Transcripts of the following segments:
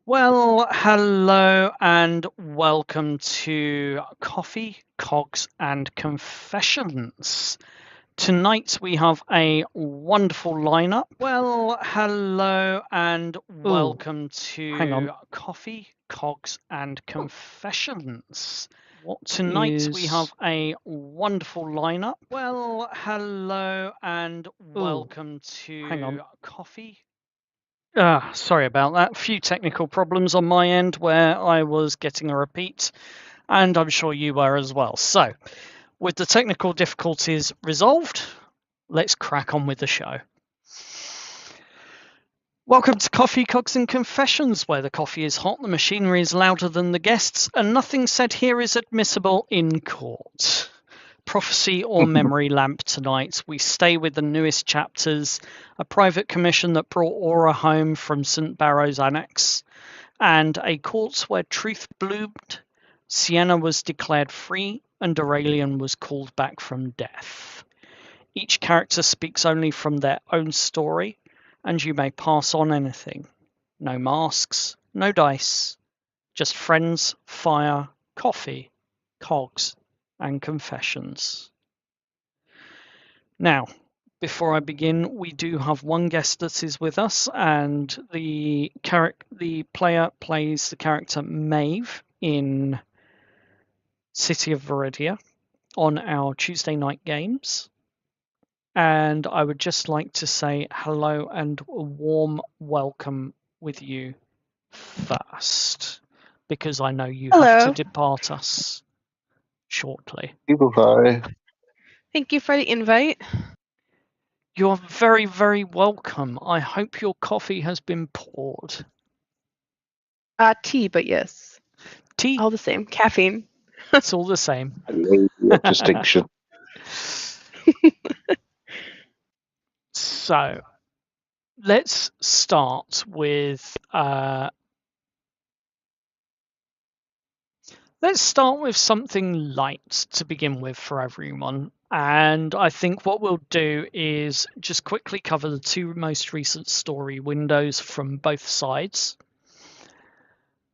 Well, hello and welcome to Coffee, Cogs and Confessions. Tonight we have a wonderful lineup. Well, hello and welcome to Coffee, Cogs and Confessions. Tonight we have a wonderful lineup. Well, hello and welcome to Coffee. Sorry about that. A few technical problems on my end where I was getting a repeat, and I'm sure you were as well. So, with the technical difficulties resolved, let's crack on with the show. Welcome to Coffee, Cogs and Confessions, where the coffee is hot, the machinery is louder than the guests, and nothing said here is admissible in court. Prophecy or memory lamp tonight. We stay with the newest chapters, a private commission that brought Aura home from St. Barrow's Annex, and a court where truth bloomed, Sienna was declared free, and Aurelian was called back from death. Each character speaks only from their own story, and you may pass on anything. No masks, no dice, just friends, fire, coffee, cogs, and confessions. Now, before I begin, we do have one guest that is with us, and the player plays the character Maeve in City of Veridia on our Tuesday night games. And I would just like to say hello and a warm welcome with you first, because I know you have to depart us shortly. Goodbye. Thank you for the invite. You're very, very welcome. I hope your coffee has been poured. Tea, but yes. Tea? All the same. Caffeine. It's all the same. Distinction. So, let's start with something light to begin with for everyone. And I think what we'll do is just quickly cover the two most recent story windows from both sides.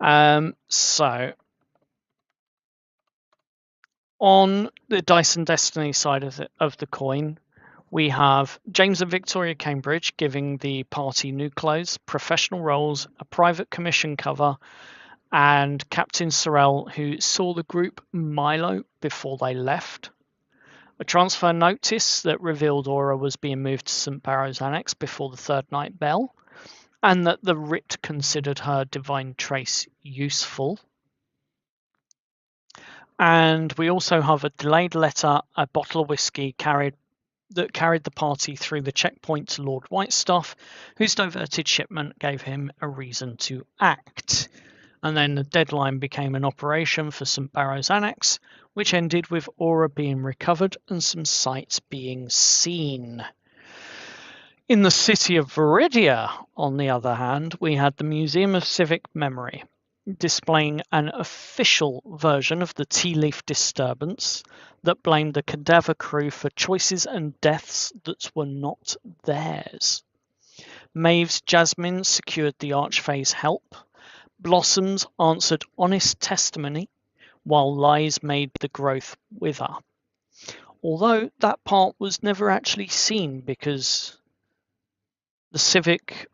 So, on the Dice and Destiny side of the coin, we have James and Victoria Cambridge giving the party new clothes, professional roles, a private commission cover, and Captain Sorrell, who saw the group Milo before they left. A transfer notice that revealed Aura was being moved to St. Barrow's Annex before the third night bell, and that the writ considered her divine trace useful. And we also have a delayed letter, a bottle of whiskey that carried the party through the checkpoint to Lord Whitestaff, whose diverted shipment gave him a reason to act. And then the deadline became an operation for St. Barrow's Annex, which ended with Aura being recovered and some sights being seen. In the City of Veridia, on the other hand, we had the Museum of Civic Memory, displaying an official version of the tea leaf disturbance that blamed the cadaver crew for choices and deaths that were not theirs. Maeve's Jasmine secured the Archfae's help. Blossoms answered honest testimony, while lies made the growth wither. Although that part was never actually seen because the civic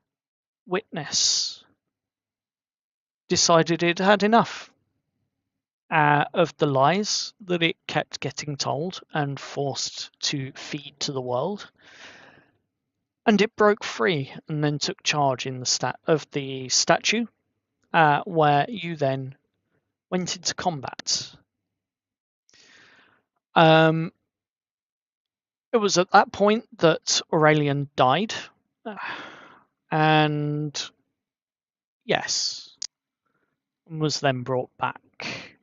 witness decided it had enough of the lies that it kept getting told and forced to feed to the world. And it broke free and then took charge in of the statue, where you then went into combat. It was at that point that Aurelian died, and yes, was then brought back.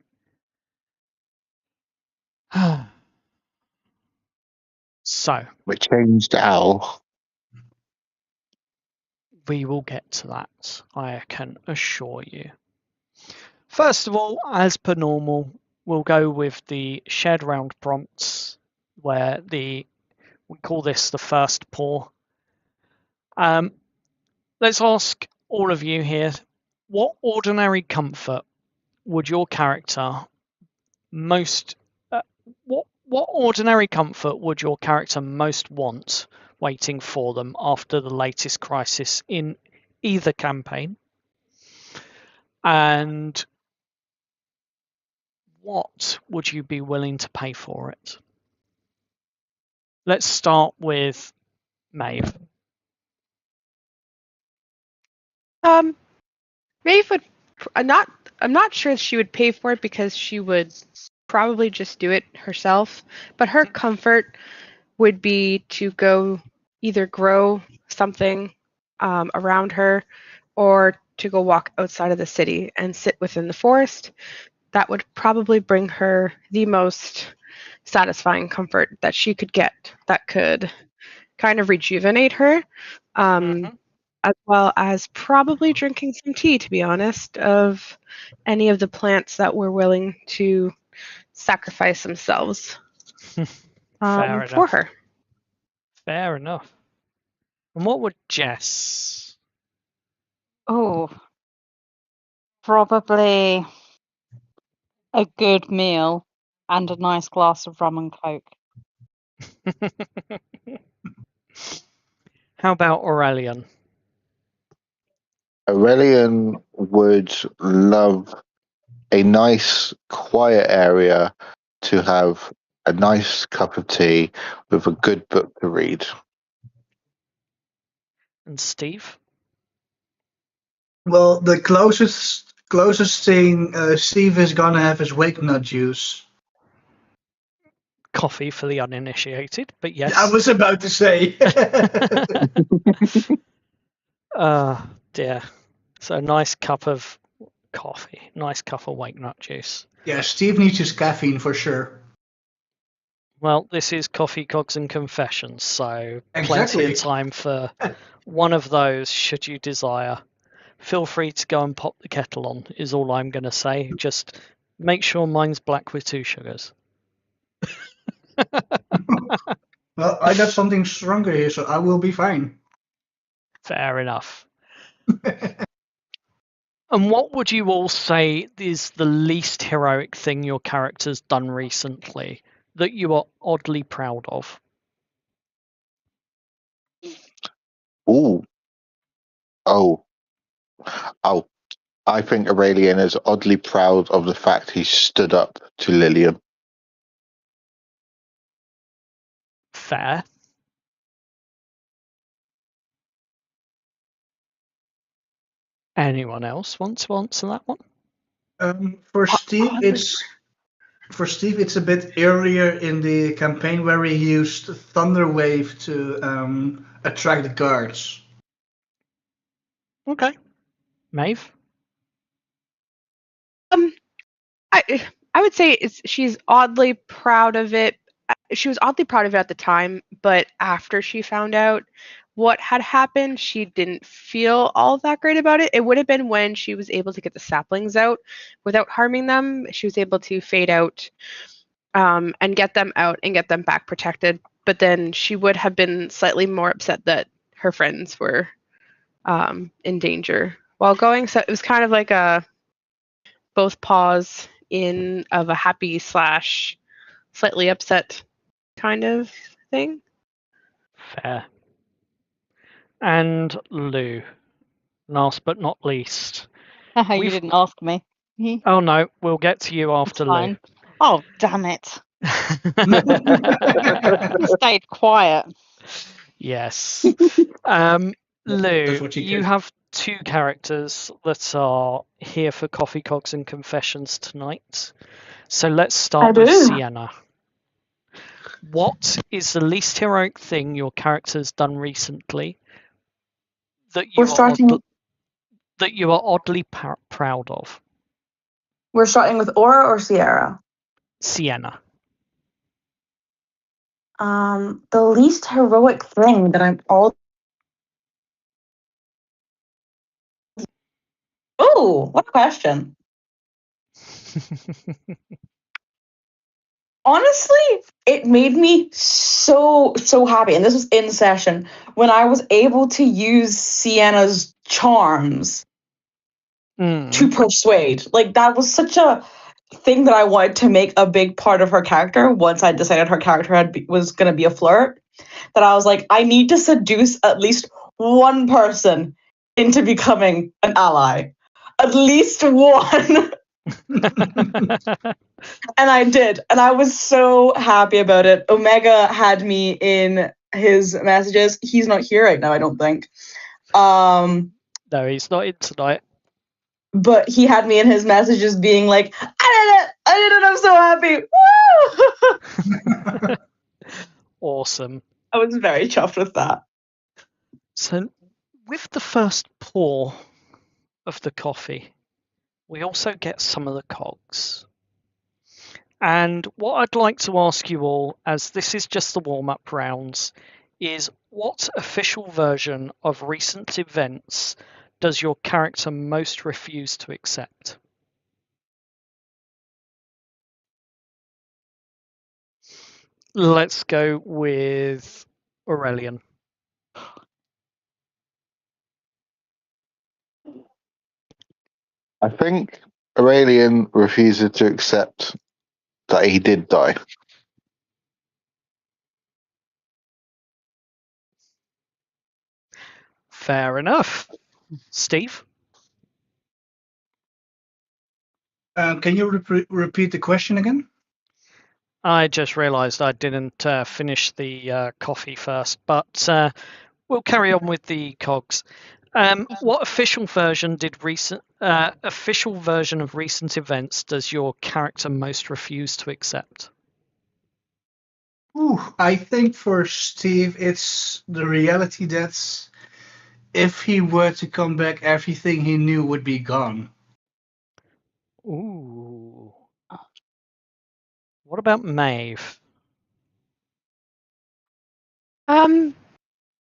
So, We changed Al. We will get to that, I can assure you. First of all, as per normal, we'll go with the shared round prompts, where we call this the first pour. Let's ask all of you here What ordinary comfort would your character most what ordinary comfort would your character most want waiting for them after the latest crisis in either campaign? And what would you be willing to pay for it? Let's start with Maeve. Maeve would. I'm not sure she would pay for it because she would probably just do it herself. But her comfort would be to go either grow something around her, or to go walk outside of the city and sit within the forest. That would probably bring her the most satisfying comfort that she could get. That could kind of rejuvenate her. As well as probably drinking some tea, to be honest, of any of the plants that were willing to sacrifice themselves for her. Fair enough. And what would Jess? Oh, probably a good meal and a nice glass of rum and coke. How about Aurelian? Aurelian would love a nice, quiet area to have a nice cup of tea with a good book to read. And Steve? Well, the closest thing Steve is gonna have is wake nut juice. Coffee for the uninitiated, but yes. I was about to say. Dear. So a nice cup of coffee, nice cup of wake nut juice. Yeah, Steve needs his caffeine for sure. Well, this is Coffee, Cogs and Confessions, so plenty Exactly. of time for one of those should you desire. Feel free to go and pop the kettle on, is all I'm going to say. Just make sure mine's black with 2 sugars. Well, I got something stronger here, so I will be fine. Fair enough. And what would you all say is the least heroic thing your character's done recently that you are oddly proud of? Ooh. Oh. I think Aurelian is oddly proud of the fact he stood up to Lillian. Fair. Anyone else want to answer that one? For Steve, it's a bit earlier in the campaign where he used Thunder Wave to attract the guards. Okay. Maeve? I would say she's oddly proud of it. She was oddly proud of it at the time, but after she found out what had happened, she didn't feel all that great about it. It would have been when she was able to get the saplings out without harming them. She was able to fade out and get them out and get them back protected. But then she would have been slightly more upset that her friends were in danger while going. So it was kind of like a both pause in of a happy / slightly upset kind of thing. Fair. And Lou, last but not least. You didn't ask me. Oh no, we'll get to you after Lou. Oh, damn it. You stayed quiet. Yes. Lou, you have 2 characters that are here for Coffee, Cogs and Confessions tonight. So let's start with Sienna. What is the least heroic thing your character's done recently that you are oddly proud of? We're starting with Aura or Sierra? Sienna. The least heroic thing that I'm all. Oh, what a question. Honestly, it made me so happy, and this was in session, when I was able to use Sienna's charms to persuade. Like, that was such a thing that I wanted to make a big part of her character once I decided her character was going to be a flirt. That I was like, I need to seduce at least one person into becoming an ally. At least one. And I did. And I was so happy about it. Omega had me in his messages. He's not here right now, I don't think. No, he's not in tonight. But he had me in his messages being like, I did it, I'm so happy. Woo! Awesome. I was very chuffed with that. So, with the first pour of the coffee, we also get some of the cogs. And what I'd like to ask you all, as this is just the warm-up rounds, is what official version of recent events does your character most refuse to accept? Let's go with Aurelian. I think Aurelian refuses to accept that he did die. Fair enough. Steve? Can you repeat the question again? I just realised I didn't finish the coffee first, but we'll carry on with the cogs. What official version of recent events does your character most refuse to accept? I think for Steve, it's the reality that if he were to come back, everything he knew would be gone. Ooh. What about Maeve?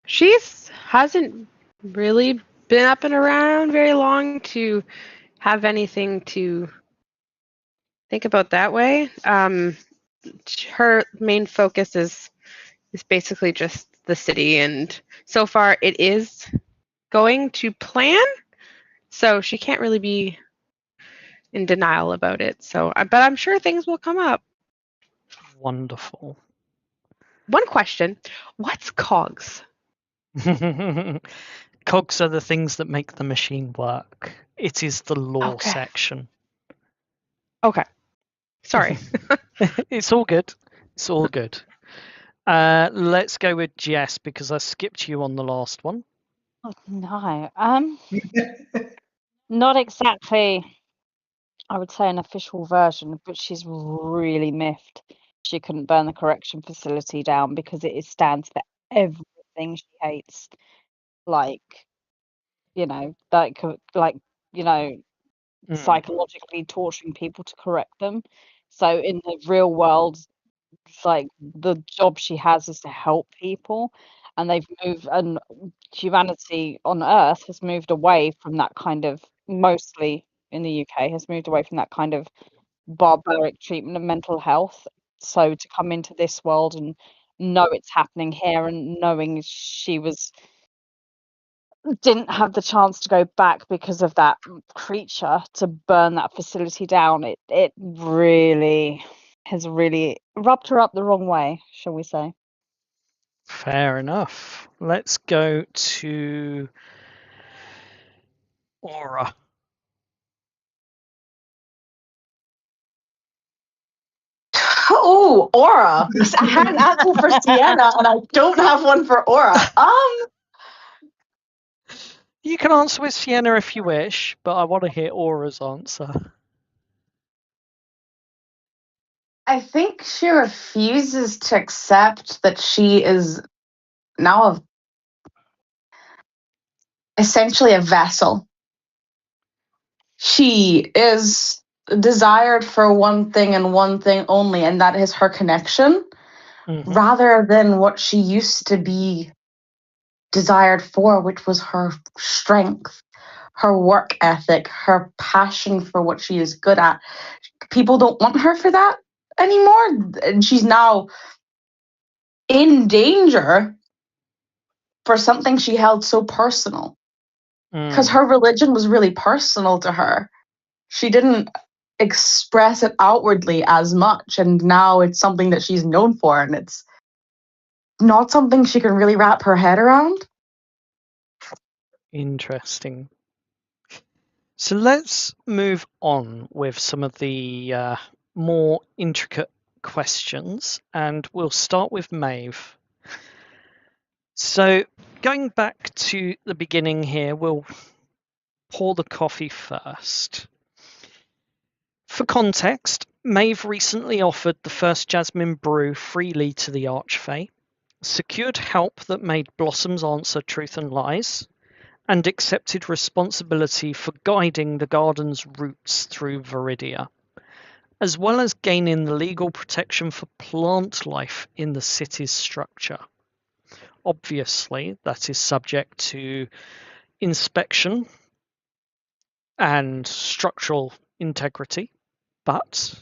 She hasn't really been up and around very long to have anything to think about that way. Her main focus is basically just the city, and so far it is going to plan, so she can't really be in denial about it. So, but I'm sure things will come up. Wonderful. One question: what's cogs? Cogs are the things that make the machine work. It is the law Okay. section. Okay. Sorry. It's all good. It's all good. Let's go with Jess because I skipped you on the last one. Oh, no. Not exactly, I would say, an official version, but she's really miffed she couldn't burn the correction facility down because it stands for everything she hates. Like, psychologically torturing people to correct them. So in the real world, it's like the job she has is to help people, and humanity on Earth has moved away from that kind of, mostly in the UK, has moved away from that kind of barbaric treatment of mental health. So to come into this world and know it's happening here, and knowing she didn't have the chance to go back because of that creature to burn that facility down, it really has really rubbed her up the wrong way, shall we say. Fair enough. Let's go to Aura. Oh, Aura. I had an answer for Sienna, and I don't have one for Aura. You can answer with Sienna if you wish, but I want to hear Aura's answer. I think she refuses to accept that she is now essentially a vessel. She is desired for one thing and one thing only, and that is her connection, rather than what she used to be desired for, which was her strength, her work ethic, her passion for what she is good at. People don't want her for that anymore, and she's now in danger for something she held so personal. because her religion was really personal to her. She didn't express it outwardly as much, and now it's something that she's known for, and it's not something she can really wrap her head around. Interesting. So let's move on with some of the more intricate questions, and we'll start with Maeve. So going back to the beginning here, we'll pour the coffee first. For context, Maeve recently offered the first jasmine brew freely to the Archfey, secured help that made Blossoms answer truth and lies, and accepted responsibility for guiding the garden's routes through Veridia, as well as gaining the legal protection for plant life in the city's structure. Obviously, that is subject to inspection and structural integrity, but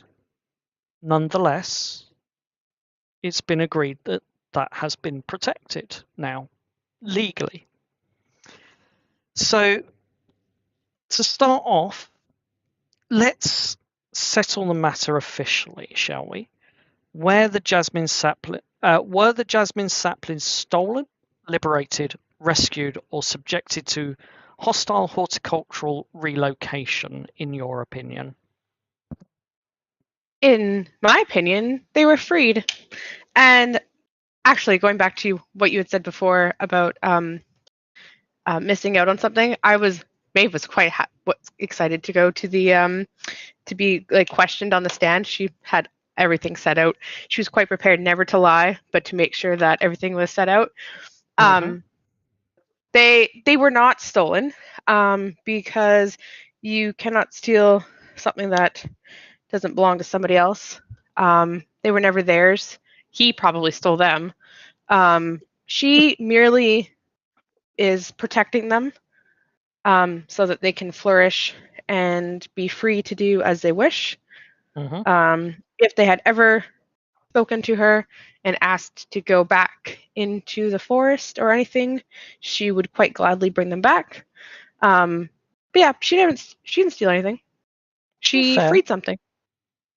nonetheless, it's been agreed that that has been protected now, legally. So, to start off, let's settle the matter officially, shall we? Were the jasmine saplings stolen, liberated, rescued, or subjected to hostile horticultural relocation, in your opinion? In my opinion, they were freed. And actually, going back to what you had said before about missing out on something, Maeve was quite excited to go to the to be like questioned on the stand. She had everything set out. She was quite prepared never to lie, but to make sure that everything was set out. They were not stolen because you cannot steal something that doesn't belong to somebody else. They were never theirs. He probably stole them. She merely is protecting them so that they can flourish and be free to do as they wish. If they had ever spoken to her and asked to go back into the forest or anything, she would quite gladly bring them back. But yeah, she didn't steal anything. She freed something.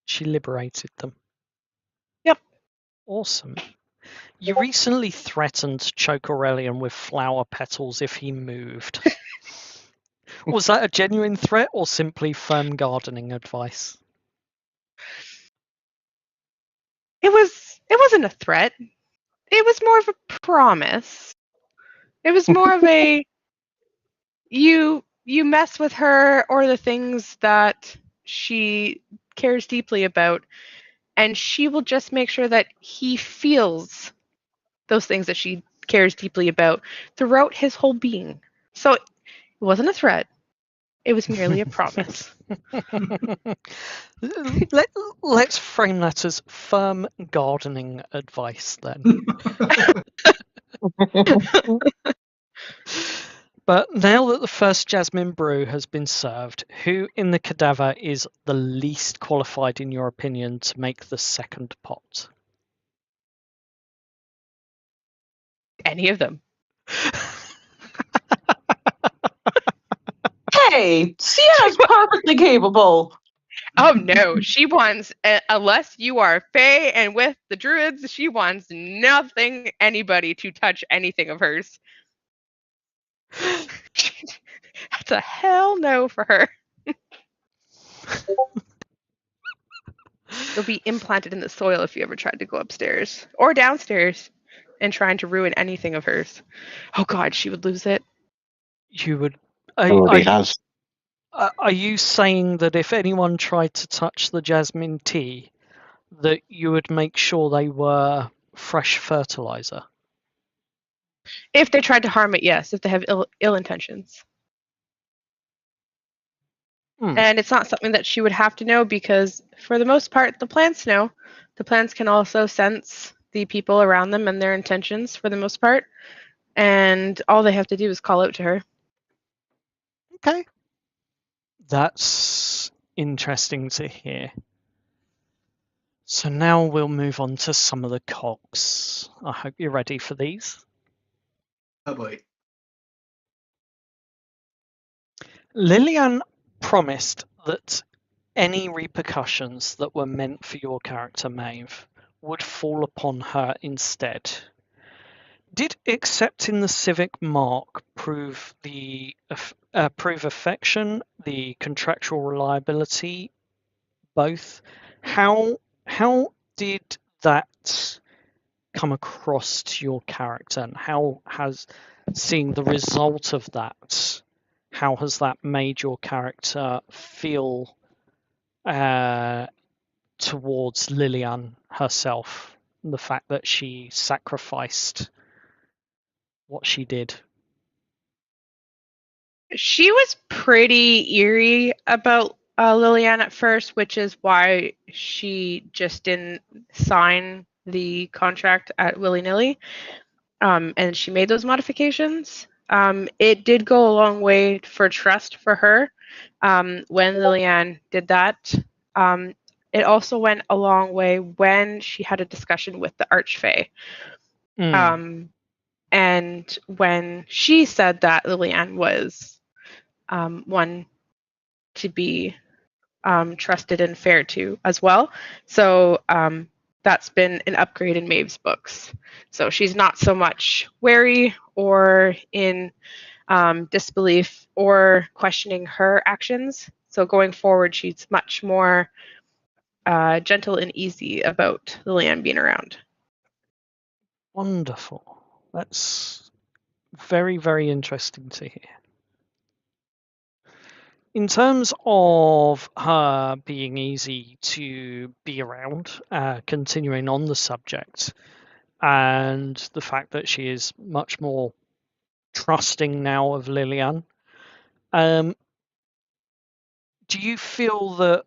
She liberated them. Yep. Awesome. You recently threatened to choke Aurelian with flower petals if he moved. Was that a genuine threat or simply firm gardening advice? It wasn't a threat. It was more of a promise. It was more of a you mess with her or the things that she cares deeply about, and she will just make sure that he feels those things that she cares deeply about throughout his whole being. So it wasn't a threat. It was merely a promise. Let's frame that as firm gardening advice then. But now that the first jasmine brew has been served, who in the cadaver is the least qualified, in your opinion, to make the second pot? Any of them. Hey, Sienna's perfectly capable. Oh no, she wants, unless you are Fae and with the druids, she wants anybody to touch anything of hers. That's a hell no for her. It'll be implanted in the soil if you ever tried to go upstairs or downstairs and trying to ruin anything of hers. Oh god, she would lose it. You would. has. Are you saying that if anyone tried to touch the jasmine tea, that you would make sure they were fresh fertilizer? If they tried to harm it, yes. If they have ill intentions. And it's not something that she would have to know because, for the most part, the plants know. The plants can also sense the people around them and their intentions, for the most part. And all they have to do is call out to her. Okay. That's interesting to hear. So now we'll move on to some of the cogs. I hope you're ready for these. Oh boy. Lillian promised that any repercussions that were meant for your character, Maeve, would fall upon her instead. Did accepting the civic mark prove affection, the contractual reliability, both? How did that come across to your character, and how has seeing the result of that, how has that made your character feel towards Lillian herself, the fact that she sacrificed what she did? She was pretty eerie about Lillian at first, which is why she just didn't sign the contract at willy-nilly, and she made those modifications. It did go a long way for trust for her when Lillian did that. It also went a long way when she had a discussion with the Archfey. And when she said that Lillian was one to be trusted and fair to as well. So that's been an upgrade in Maeve's books. So she's not so much wary or in disbelief or questioning her actions. So going forward, she's much more gentle and easy about Lillian being around. Wonderful. That's very, very interesting to hear. In terms of her being easy to be around, continuing on the subject, and the fact that she is much more trusting now of Lillian, do you feel that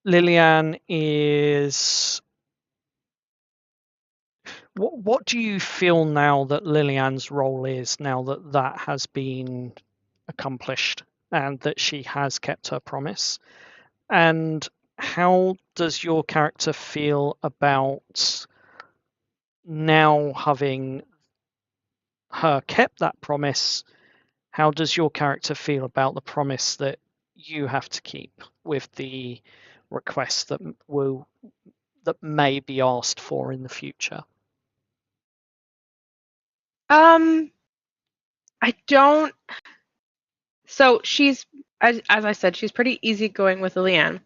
Lillian is... What do you feel now that Lillian's role is, now that that has been accomplished and that she has kept her promise? And how does your character feel about now having her kept that promise? How does your character feel about the promise that you have to keep with the requests that may be asked for in the future? I don't. So she's, as I said, she's pretty easygoing with Lillian.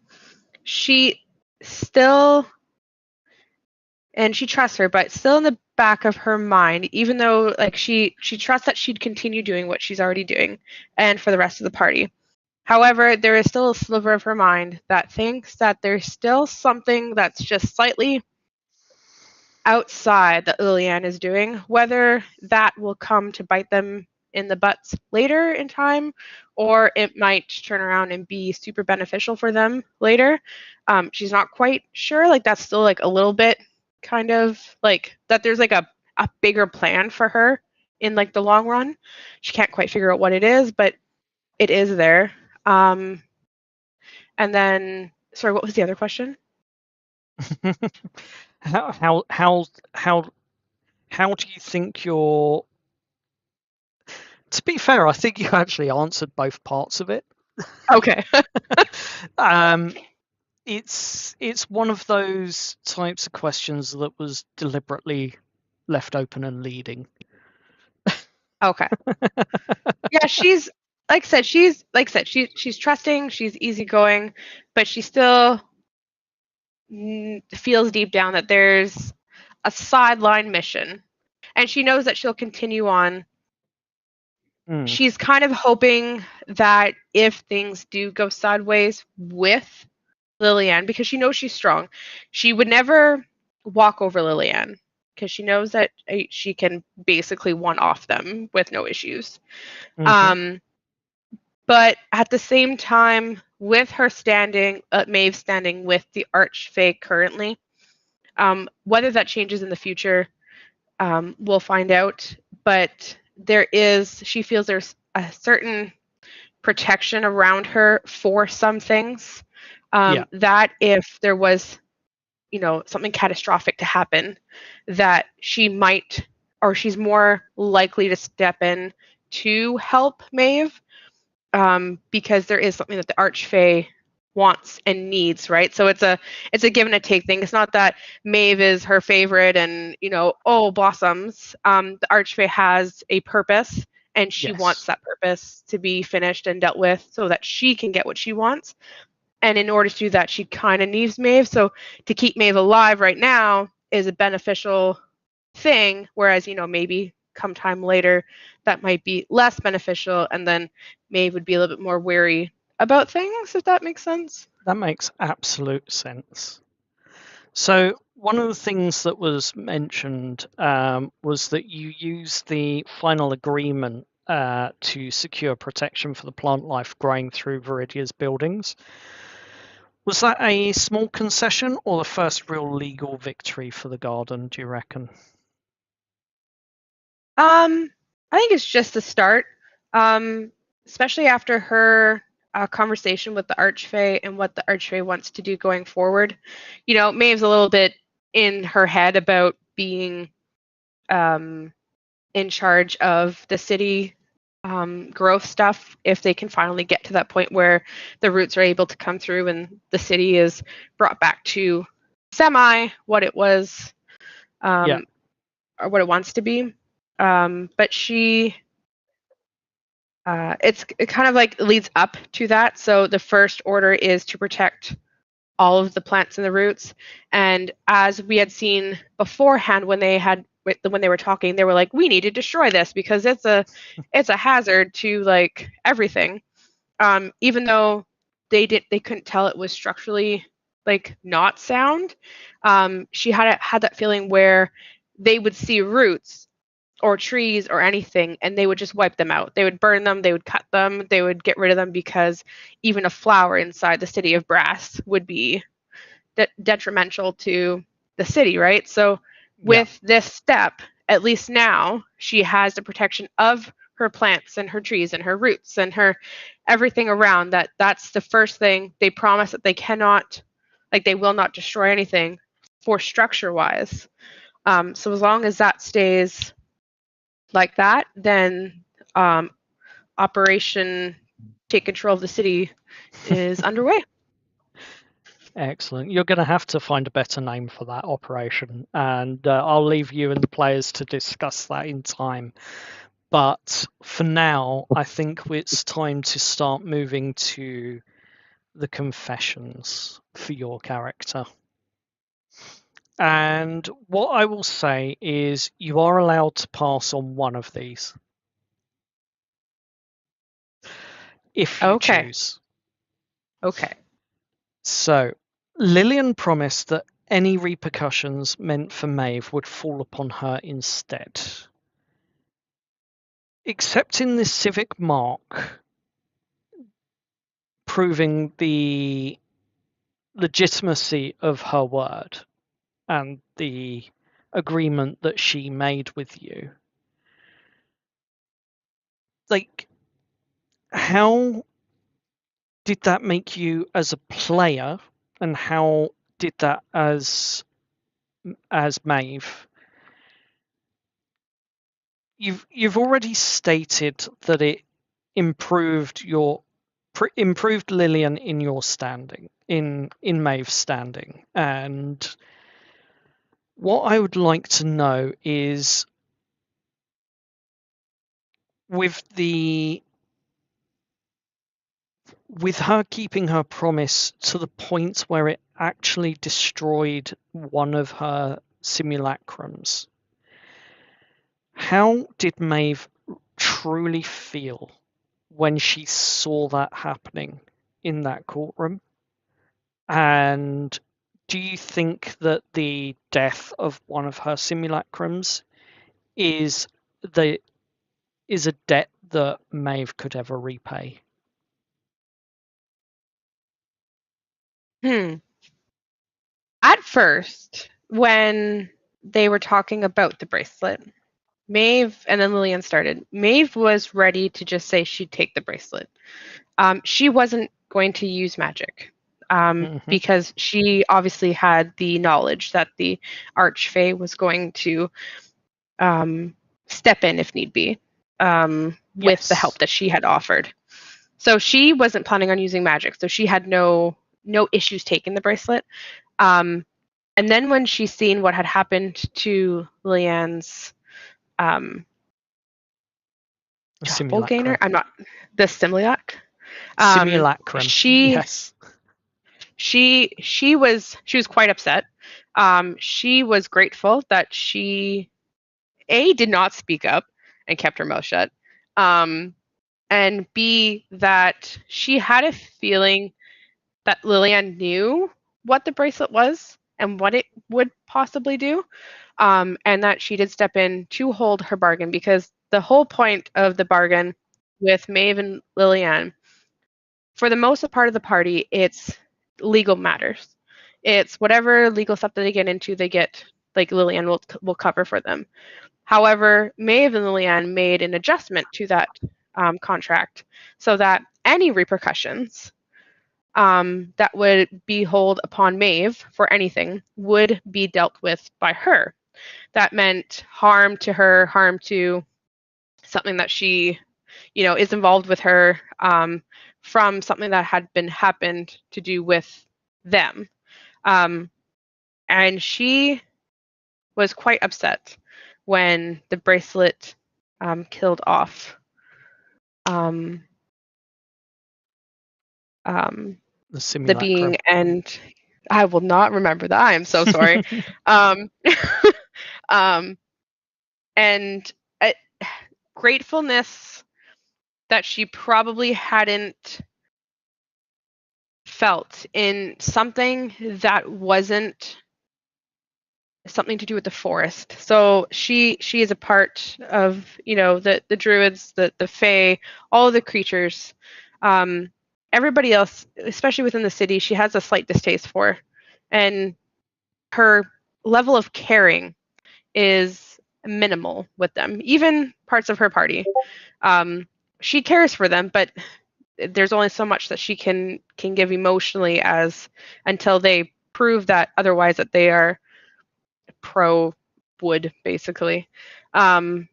She still, and she trusts her, but still in the back of her mind, even though like she trusts that she'd continue doing what she's already doing, and for the rest of the party. However, there is still a sliver of her mind that thinks that there's still something that's just slightly outside that Lillian is doing. Whether that will come to bite them in the butts later in time, or it might turn around and be super beneficial for them later. She's not quite sure. Like that's still like a little bit kind of like that there's like a bigger plan for her in like the long run. She can't quite figure out what it is, but it is there. And then, sorry, what was the other question? How do you think you're... To be fair, I think you actually answered both parts of it. Okay. It's one of those types of questions that was deliberately left open and leading. Okay. Yeah, she's like I said, she's trusting, she's easygoing, but she still feels deep down that there's a sideline mission, and she knows that she'll continue on. She's kind of hoping that if things do go sideways with Lillian, because she knows she's strong, she would never walk over Lillian because she knows that she can basically one-off them with no issues. But at the same time, with her standing, Maeve standing with the Archfey currently, whether that changes in the future, we'll find out. But she feels there's a certain protection around her for some things. That if there was, something catastrophic to happen, that she might, or she's more likely to step in to help Maeve. because there is something that the Archfey wants and needs, right? So it's a give and a take thing. It's not that Maeve is her favorite and, blossoms. The Archfey has a purpose, and she wants that purpose to be finished and dealt with so that she can get what she wants. And in order to do that, she kind of needs Maeve. So to keep Maeve alive right now is a beneficial thing, whereas, maybe come time later that might be less beneficial, and then Maeve would be a little bit more wary about things, if that makes sense. That makes absolute sense. So one of the things that was mentioned was that you used the final agreement to secure protection for the plant life growing through Veridia's buildings. Was that a small concession or the first real legal victory for the garden, do you reckon? I think it's just the start, especially after her conversation with the Archfey and what the Archfey wants to do going forward. Maeve's a little bit in her head about being in charge of the city growth stuff, if they can finally get to that point where the roots are able to come through and the city is brought back to what it was, or what it wants to be. But it kind of like leads up to that. So the first order is to protect all of the plants and the roots. And as we had seen beforehand, when they were talking, they were like, we need to destroy this because it's a hazard to like everything. Even though they couldn't tell it was structurally like not sound. She had that feeling where they would see roots or trees or anything, and they would just wipe them out. They would burn them, they would cut them, they would get rid of them, because even a flower inside the city of Brass would be detrimental to the city, right? So with this step, at least now, she has the protection of her plants and her trees and her roots and her everything around that. That's the first thing. They promise that they cannot, like, they will not destroy anything for structure-wise. So as long as that stays like that, then Operation Take Control of the City is underway. Excellent. You're going to have to find a better name for that operation, and I'll leave you and the players to discuss that in time. But for now, I think it's time to start moving to the confessions for your character. And what I will say is you are allowed to pass on one of these, if you choose. Okay. So, Lillian promised that any repercussions meant for Maeve would fall upon her instead. Accepting this civic mark, proving the legitimacy of her word and the agreement that she made with you. Like, how did that make you as a player, and how did that as Maeve? You've already stated that it improved Lillian in your standing, in Maeve's standing, and what I would like to know is, with her keeping her promise to the point where it actually destroyed one of her simulacrums, how did Maeve truly feel when she saw that happening in that courtroom? And do you think that the death of one of her simulacrums is a debt that Maeve could ever repay? At first, when they were talking about the bracelet, Maeve and then Lillian started. Maeve was ready to just say she'd take the bracelet. She wasn't going to use magic because she obviously had the knowledge that the Archfey was going to step in if need be with the help that she had offered. So she wasn't planning on using magic, so she had no issues taking the bracelet. And then when she's seen what had happened to Liliane's doppelganger, I'm not the simulacrum. Simulacrum. Yes. She was quite upset. She was grateful that she did not speak up and kept her mouth shut, and B, that she had a feeling that Liliane knew what the bracelet was and what it would possibly do, and that she did step in to hold her bargain, because the whole point of the bargain with Maeve and Liliane, for the most part of the party, it's legal matters. It's whatever legal stuff that they get into, they get, like, Liliane will cover for them. However, Maeve and Liliane made an adjustment to that contract so that any repercussions that would be held upon Maeve for anything would be dealt with by her. That meant harm to her, harm to something that she, is involved with her, from something that had been happened to do with them. And she was quite upset when the bracelet killed off the being, and I will not remember that. I am so sorry. And gratefulness that she probably hadn't felt in something that wasn't something to do with the forest. So she is a part of, the druids, the fae, all of the creatures. Everybody else, especially within the city, she has a slight distaste for, and her level of caring is minimal with them. Even parts of her party, she cares for them, but there's only so much that she can give emotionally, as until they prove that otherwise, that they are pro wood, basically. And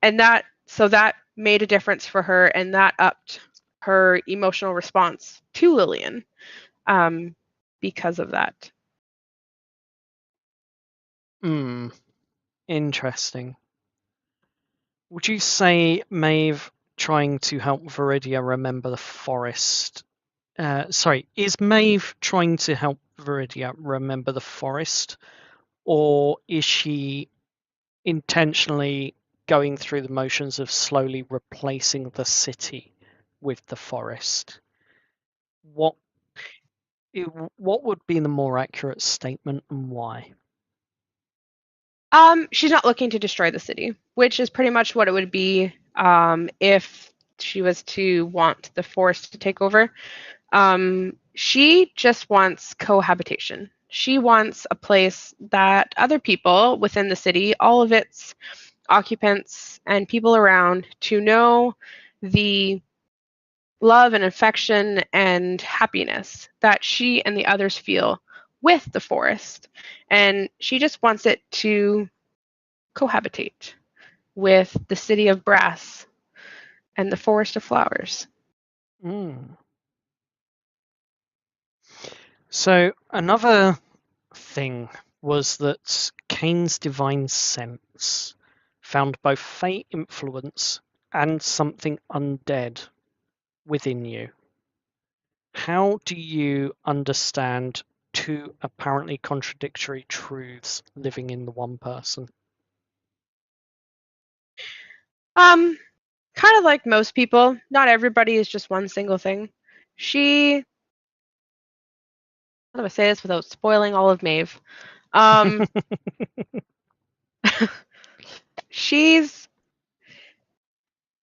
that made a difference for her, and that upped her emotional response to Liliane because of that. Interesting. Would you say Maeve trying to help Veridia remember the forest? Is Maeve trying to help Veridia remember the forest, or is she intentionally going through the motions of slowly replacing the city with the forest? What would be the more accurate statement, and why? She's not looking to destroy the city, which is pretty much what it would be if she was to want the forest to take over. She just wants cohabitation. She wants a place that other people within the city, all of its occupants and people around, to know the love and affection and happiness that she and the others feel with the forest. And she just wants it to cohabitate with the city of brass and the forest of flowers. So another thing was that Cain's divine sense found both fate influence and something undead within you. How do you understand two apparently contradictory truths living in the one person? Kind of like most people, not everybody is just one single thing. How do I say this without spoiling all of Maeve? She's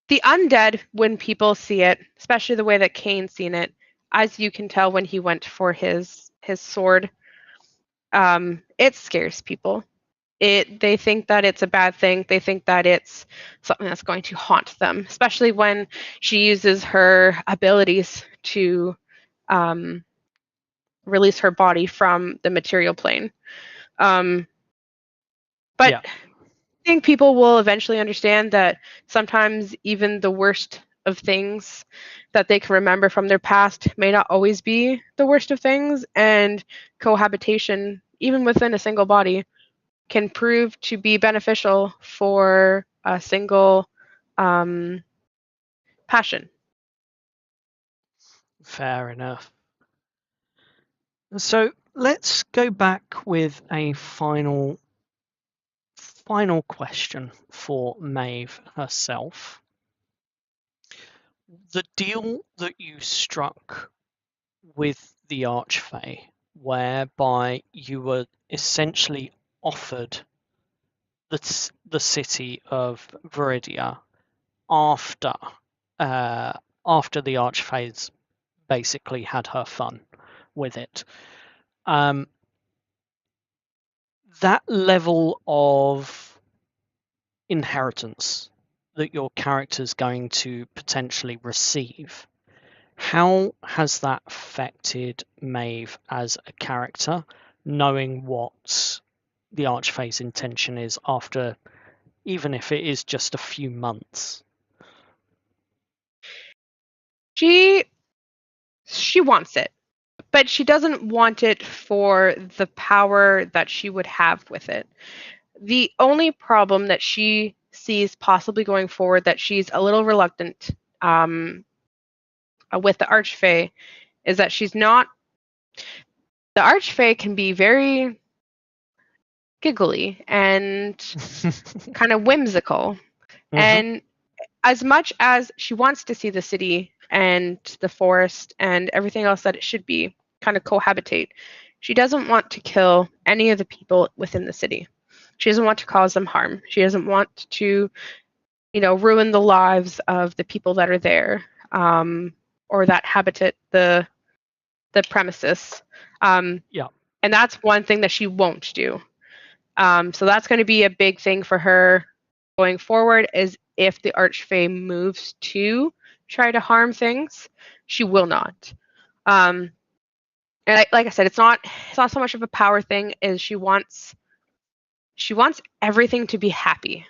the undead when people see it, especially the way that Cain's seen it, as you can tell when he went for his sword. It scares people. They think that it's a bad thing. They think that it's something that's going to haunt them, especially when she uses her abilities to release her body from the material plane. But yeah. I think people will eventually understand that sometimes even the worst of things that they can remember from their past may not always be the worst of things, and cohabitation, even within a single body, can prove to be beneficial for a single passion. Fair enough. So let's go back with a final question for Maeve herself. The deal that you struck with the Archfey, whereby you were essentially offered the city of Veridia after the Archfey's basically had her fun with it. That level of inheritance that your character's going to potentially receive, how has that affected Maeve as a character, knowing what the Archfey's intention is after, even if it is just a few months? She wants it, but she doesn't want it for the power that she would have with it. The only problem that she sees possibly going forward, that she's a little reluctant with the Archfey, is that she's not. The Archfey can be very giggly and kind of whimsical. And as much as she wants to see the city and the forest and everything else that it should be kind of cohabitate, she doesn't want to kill any of the people within the city. She doesn't want to cause them harm. She doesn't want to, ruin the lives of the people that are there, or that habitat the premises. Yeah. And that's one thing that she won't do. So that's going to be a big thing for her going forward, is if the Archfey moves to try to harm things, she will not. And like I said, it's not so much of a power thing as she wants everything to be happy.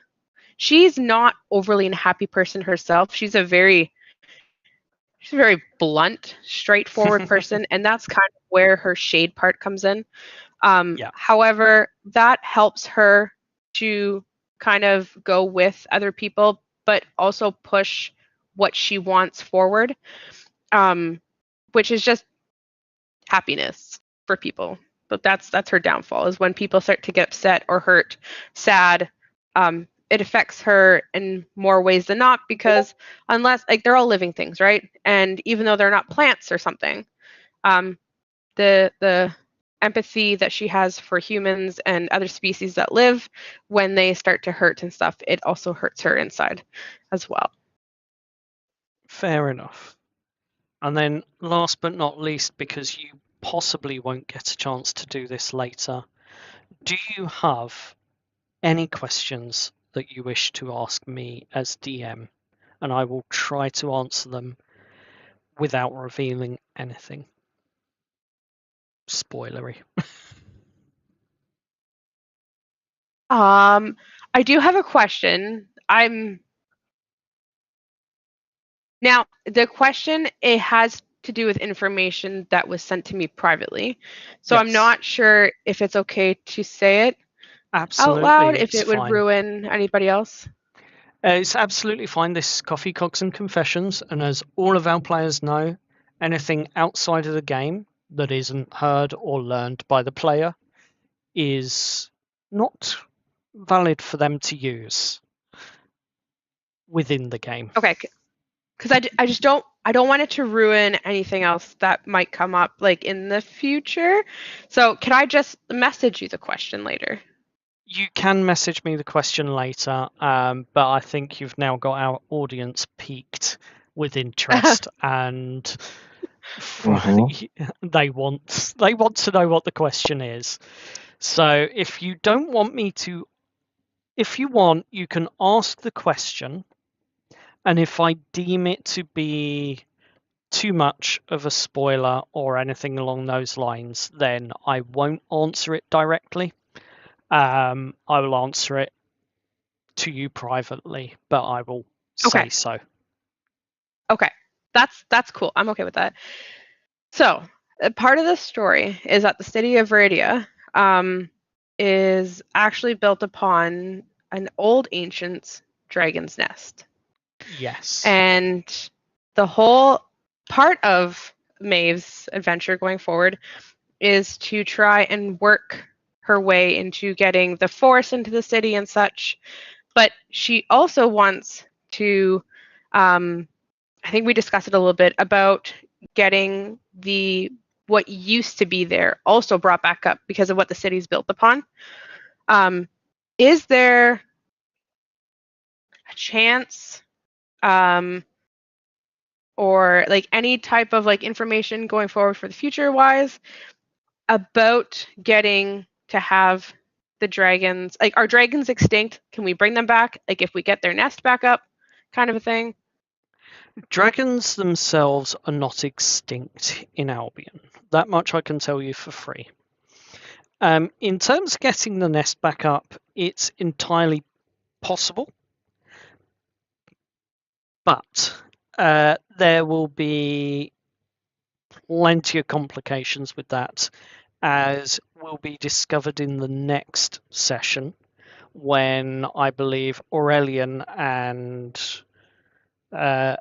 She's not overly unhappy person herself. She's a very blunt, straightforward person, and that's kind of where her shade part comes in. However, that helps her to kind of go with other people, but also push what she wants forward, which is just happiness for people. But that's her downfall, is when people start to get upset or hurt, sad. It affects her in more ways than not, because unless, like, they're all living things, right? And even though they're not plants or something, the empathy that she has for humans and other species that live, when they start to hurt and stuff, it also hurts her inside as well. Fair enough. And then last but not least, because you possibly won't get a chance to do this later, do you have any questions that you wish to ask me as DM? And I will try to answer them without revealing anything spoilery. I do have a question. Now, the question, it has to do with information that was sent to me privately. So yes. I'm not sure if it's okay to say it absolutely out loud, if it would fine. Ruin anybody else. It's absolutely fine. This is Coffee, Cogs and Confessions, and as all of our players know, anything outside of the game that isn't heard or learned by the player is not valid for them to use within the game. Okay, because I just don't want it to ruin anything else that might come up, like, in the future. So can I just message you the question later? You can message me the question later, but I think you've now got our audience piqued with interest, and they want to know what the question is. So if you don't want me to, if you want, you can ask the question, and if I deem it to be too much of a spoiler or anything along those lines, then I won't answer it directly. I will answer it to you privately, but I will say so. Okay, that's cool. I'm okay with that. So, part of the story is that the city of Veridia is actually built upon an old ancient dragon's nest. Yes. And the whole part of Maeve's adventure going forward is to try and work her way into getting the force into the city and such. But she also wants to, I think we discussed it a little bit about getting what used to be there also brought back up because of what the city's built upon. Is there a chance or like any type of like information going forward for the future wise about getting to have the dragons, like, are dragons extinct? Can we bring them back? Like, if we get their nest back up, kind of a thing? Dragons themselves are not extinct in Albion. That much I can tell you for free. In terms of getting the nest back up, it's entirely possible. But there will be plenty of complications with that, as will be discovered in the next session, when I believe Aurelian and a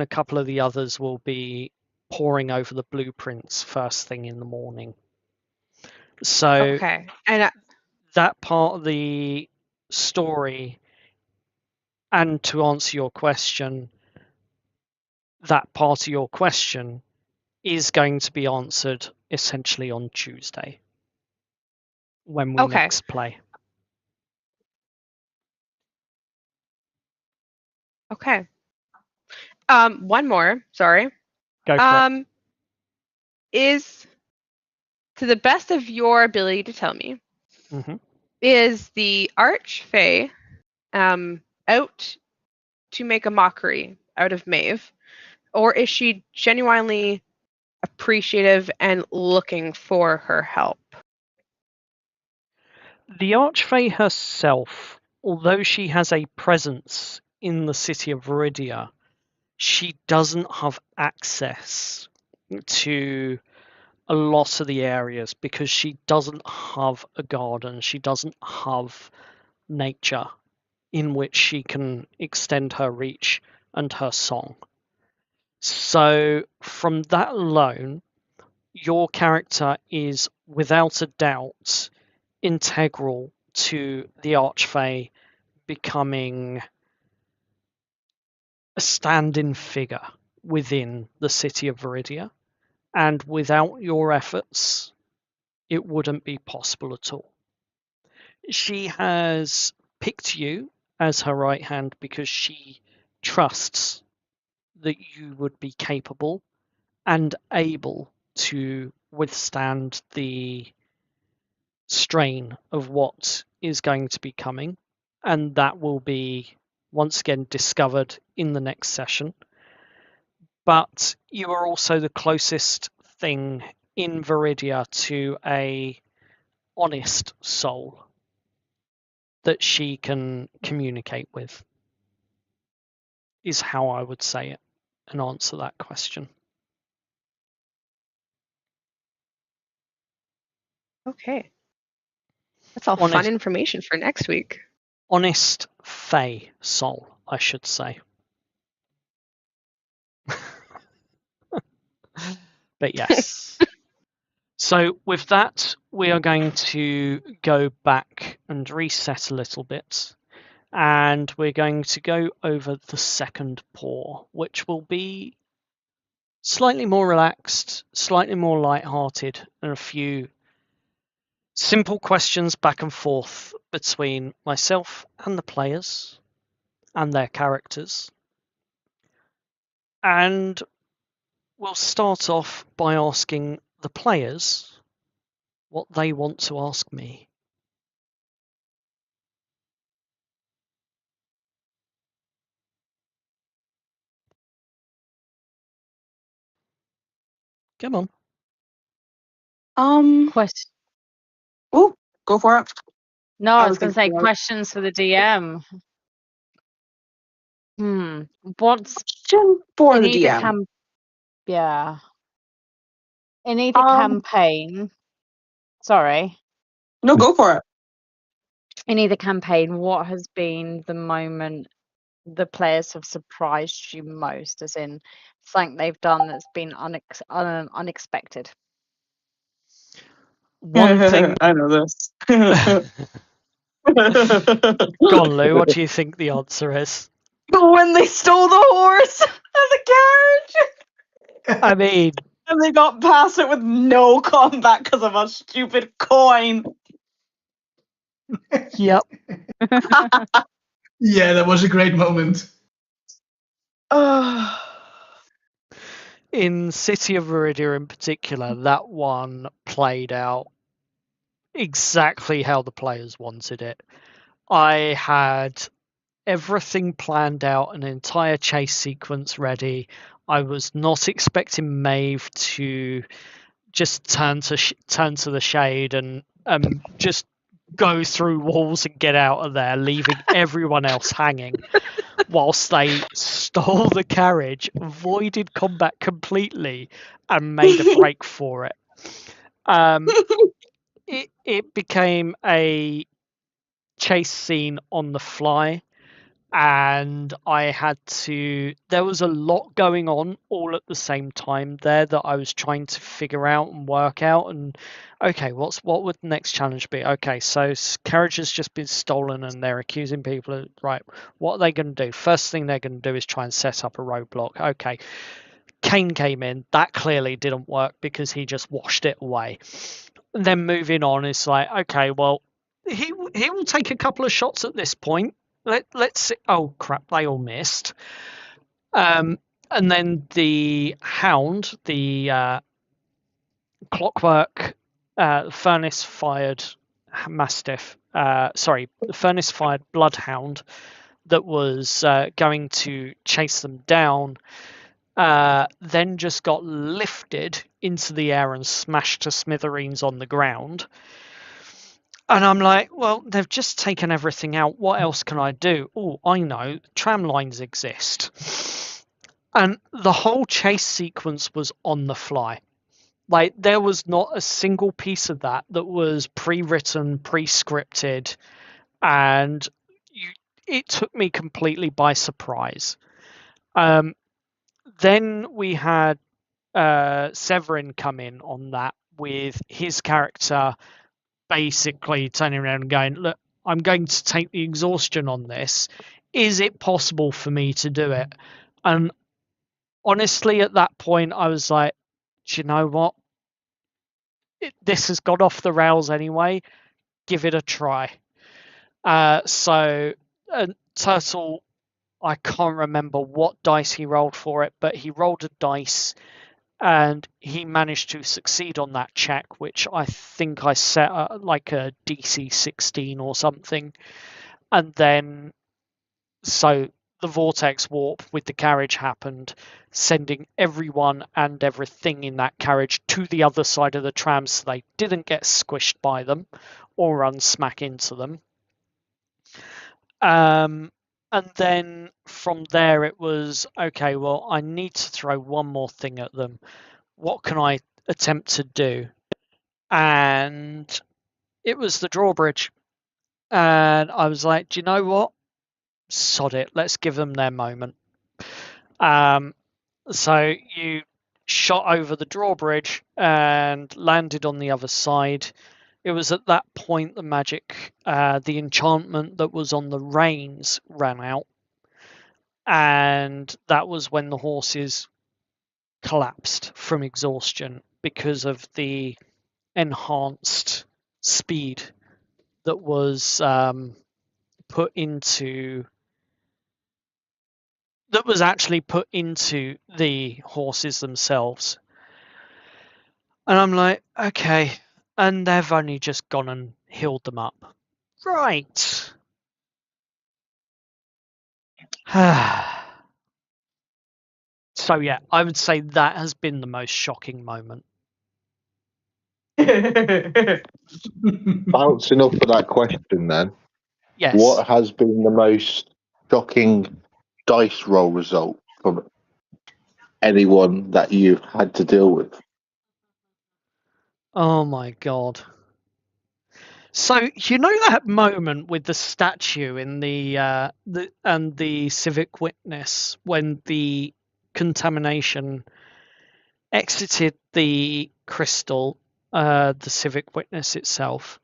couple of the others will be poring over the blueprints first thing in the morning. So Okay. And that part of the story, and to answer your question, that part of your question is going to be answered essentially on Tuesday when we okay. next play. Okay. One more, sorry. Go for it. Is, to the best of your ability to tell me, is the Archfey out to make a mockery out of Maeve, or is she genuinely appreciative and looking for her help? The Archfey herself, although she has a presence in the City of Veridia, she doesn't have access to a lot of the areas because she doesn't have a garden. She doesn't have nature in which she can extend her reach and her song. So from that alone, your character is without a doubt integral to the Archfey becoming a stand-in figure within the City of Veridia, and without your efforts, it wouldn't be possible at all. She has picked you as her right hand because she trusts that you would be capable and able to withstand the strain of what is going to be coming, and that will be once again discovered in the next session. But you are also the closest thing in Veridia to a honest soul that she can communicate with, is how I would say it and answer that question. Okay. That's all fun information for next week. Honest Fey soul, I should say. But yes. So with that, we are going to go back and reset a little bit. And we're going to go over the second pour, which will be slightly more relaxed, slightly more light-hearted, and a few simple questions back and forth between myself and the players and their characters. And we'll start off by asking the players what they want to ask me. Come on. Question. Oh, go for it. No, I was going to say questions for the DM. What's For in the either DM. yeah. In either campaign. Sorry. No, go for it. In either campaign, what has been the moment the players have surprised you most, as in something they've done that's been unexpected? One thing. I know this. Go on, Lou. What do you think the answer is? When they stole the horse and the carriage, I mean, and they got past it with no combat because of a stupid coin. yep. Yeah, that was a great moment. In City of Veridia in particular, that one played out exactly how the players wanted it. I had everything planned out, an entire chase sequence ready. I was not expecting Maeve to just turn to the shade and just go through walls and get out of there, leaving everyone else hanging, whilst they stole the carriage, avoided combat completely, and made a break for it. It became a chase scene on the fly, and I had to. There was a lot going on all at the same time there that I was trying to figure out and work out. And okay, what would the next challenge be? Okay, so carriage has just been stolen and they're accusing people of, right, what are they going to do? First thing they're going to do is try and set up a roadblock. Okay, Kane came in, that clearly didn't work because he just washed it away. And then moving on, it's like, okay, well, he will take a couple of shots at this point. Let's see. Oh crap, they all missed. And then the hound, the clockwork furnace fired mastiff, the furnace fired bloodhound that was going to chase them down, then just got lifted into the air and smashed to smithereens on the ground. And I'm like, well, they've just taken everything out. What else can I do? Oh, I know. Tram lines exist. And the whole chase sequence was on the fly. Like, there was not a single piece of that was pre-written, pre-scripted. And it took me completely by surprise. Then we had Severin come in on that with his character basically turning around and going, look, I'm going to take the exhaustion on this. Is it possible for me to do it? And honestly, at that point, I was like, do you know what? This has gone off the rails anyway. Give it a try. So Turtle, I can't remember what dice he rolled for it, but he rolled a dice and he managed to succeed on that check, which I think I set like a DC 16 or something. And then, so the vortex warp with the carriage happened, sending everyone and everything in that carriage to the other side of the tram so they didn't get squished by them or run smack into them. And then from there it was, okay, well, I need to throw one more thing at them. What can I attempt to do? And it was the drawbridge. And I was like, do you know what? Sod it. Let's give them their moment. So you shot over the drawbridge and landed on the other side. It was at that point the magic, the enchantment that was on the reins ran out. And that was when the horses collapsed from exhaustion because of the enhanced speed that was put into the horses themselves. And I'm like, okay, and they've only just gone and healed them up. Right. So yeah, I would say that has been the most shocking moment. Bouncing off of that question then, Yes. what has been the most shocking dice roll result from anyone that you've had to deal with. Oh my god. So you know that moment with the statue in the civic witness when the contamination exited the crystal, the civic witness itself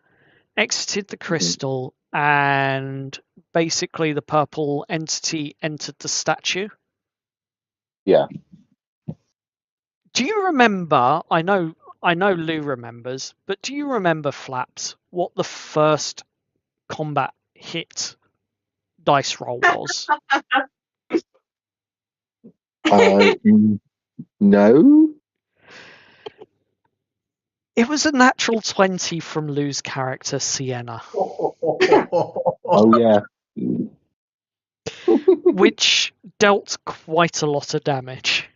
exited the crystal, and basically the purple entity entered the statue. Yeah. Do you remember? I know Lou remembers, but do you remember, Flaps, what the first combat hit dice roll was? No. It was a natural 20 from Lou's character, Sienna, Oh yeah. which dealt quite a lot of damage.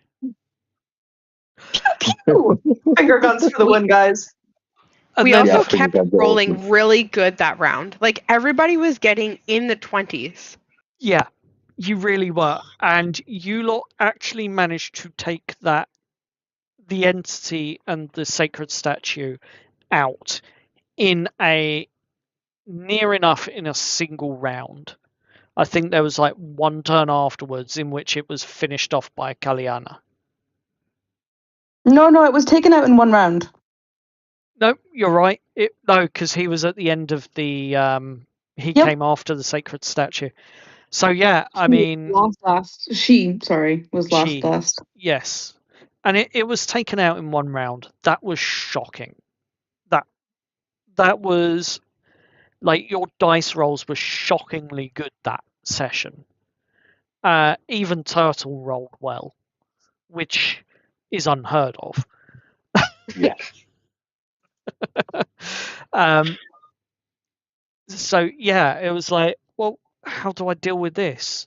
Finger guns for the win, guys. And We then, also I think kept that's rolling awesome. really good that round. Like everybody was getting in the 20s. yeah, you really were. And you lot actually managed to take the entity and the sacred statue out in a near enough in a single round. I think there was like one turn afterwards in which it was finished off by Kalyana. No, it was taken out in one round. No, you're right. No, because he was at the end of the he Yep. came after the sacred statue. So yeah, I mean, Last. She, sorry, was last. Yes. And it was taken out in one round. That was shocking. That was like your dice rolls were shockingly good that session. Even Turtle rolled well, which is unheard of. Yes. So yeah, it was like, well, how do I deal with this?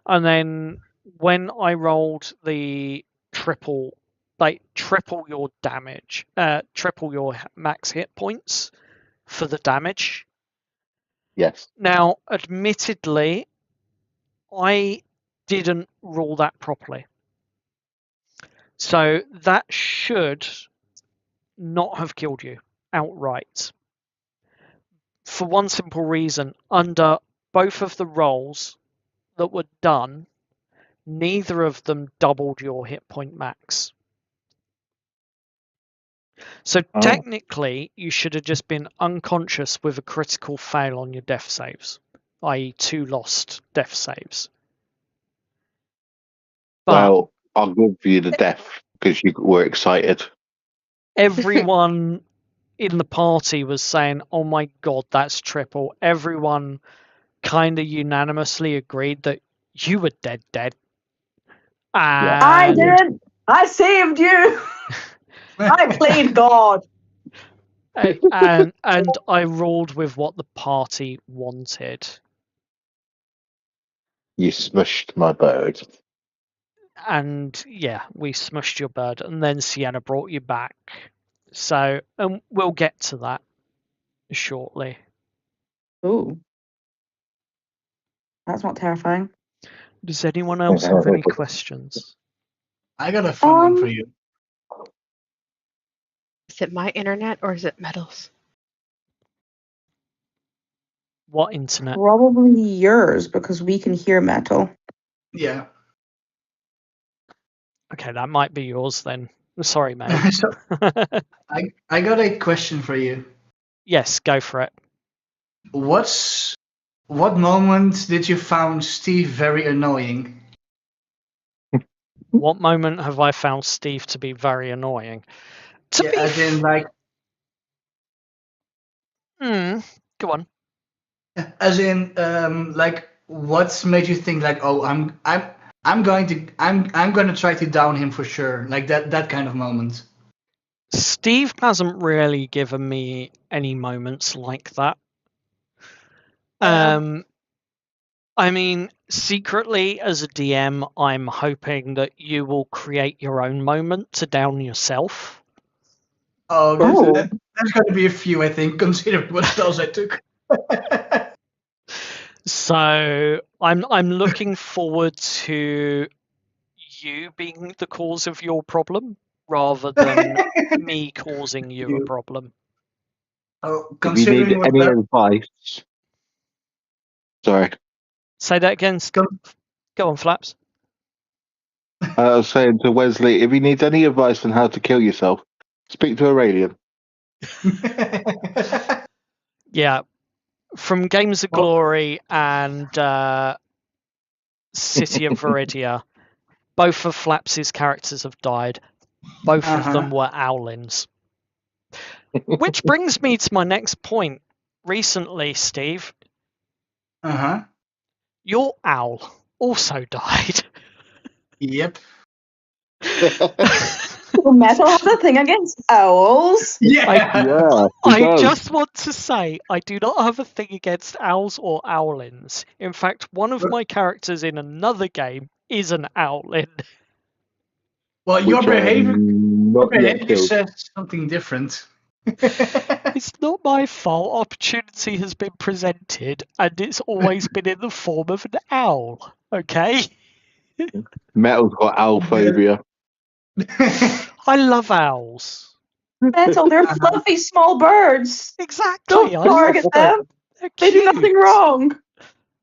And then when I rolled the triple your damage, triple your max hit points for the damage. Yes. Now, admittedly, I didn't rule that properly. So that should not have killed you outright. For one simple reason, under both of the rolls that were done, neither of them doubled your hit point max. So technically, you should have just been unconscious with a critical fail on your death saves, i.e. 2 lost death saves. But well, I'll give you the death because you were excited. Everyone in the party was saying, oh my god, that's triple. Everyone kind of unanimously agreed that you were dead. I did. I saved you. I played God. And I ruled with what the party wanted. You smushed my bird. And yeah, we smushed your bird, and then Sienna brought you back. So, and we'll get to that shortly. Ooh. That's not terrifying. Does anyone else have any questions? I got a fun one for you. Is it my internet or is it Metal's? What internet? Probably yours because we can hear Metal. Yeah. Okay, that might be yours then. Sorry, mate. So, I got a question for you. Yes, go for it. What moment did you found Steve very annoying? What moment have I found Steve to be very annoying? As in like. Go on. As in, like, what made you think like, oh, I'm going to try to down him for sure, like that kind of moment. Steve hasn't really given me any moments like that. I mean, secretly as a DM, I'm hoping that you will create your own moment to down yourself. Oh, there's going to be a few, I think, considering what spells I took. So I'm looking forward to you being the cause of your problem rather than me causing you a problem. Oh, If you need considering what any advice, sorry, Say that again. Go on, Flaps. I was saying to Wesley, if you need any advice on how to kill yourself, speak to Aurelian. Yeah, from Games of Well- Glory and City of Veridia, both of Flaps's characters have died. Both of them were owlins. Which brings me to my next point. Recently, Steve, your owl also died. Yep. Metal has a thing against owls. Yeah. Yeah, he I does. just want to say I do not have a thing against owls or owlins. In fact, one of my characters in another game is an owlin. Well, your Which I behavior, am not yet killed. says something different. It's not my fault. Opportunity has been presented, and it's always been in the form of an owl. Okay? Metal's got owl phobia. I love owls. Metal, they're fluffy small birds. Exactly. Don't target them. They're They do cute. nothing wrong.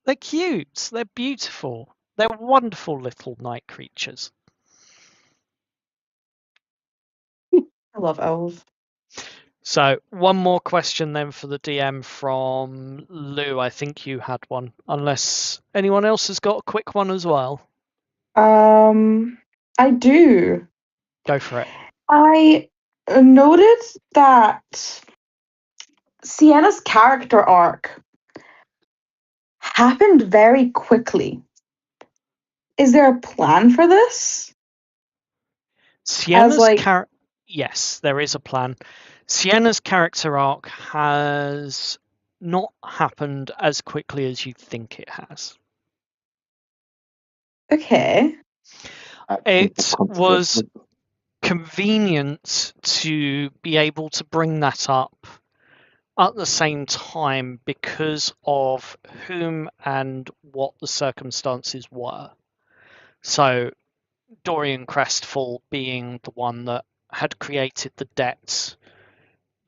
They're cute. They're beautiful. They're wonderful little night creatures. I love owls. So, one more question then for the DM from Lou. I think you had one, unless anyone else has got a quick one as well. I do. Go for it. I noted that Sienna's character arc happened very quickly. Is there a plan for this? Sienna's yes, there is a plan. Sienna's character arc has not happened as quickly as you think it has. Okay. It was convenient to be able to bring that up at the same time because of whom and what the circumstances were. So Dorian Crestfall being the one that had created the debts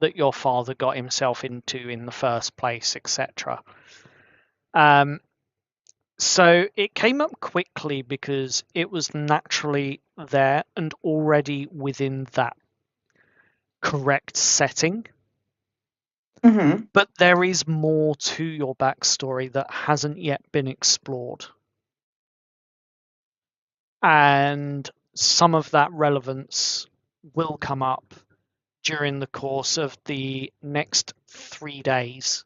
that your father got himself into in the first place, etc. So it came up quickly because it was naturally there and already within that correct setting. Mm-hmm. But there is more to your backstory that hasn't yet been explored. And some of that relevance will come up during the course of the next 3 days,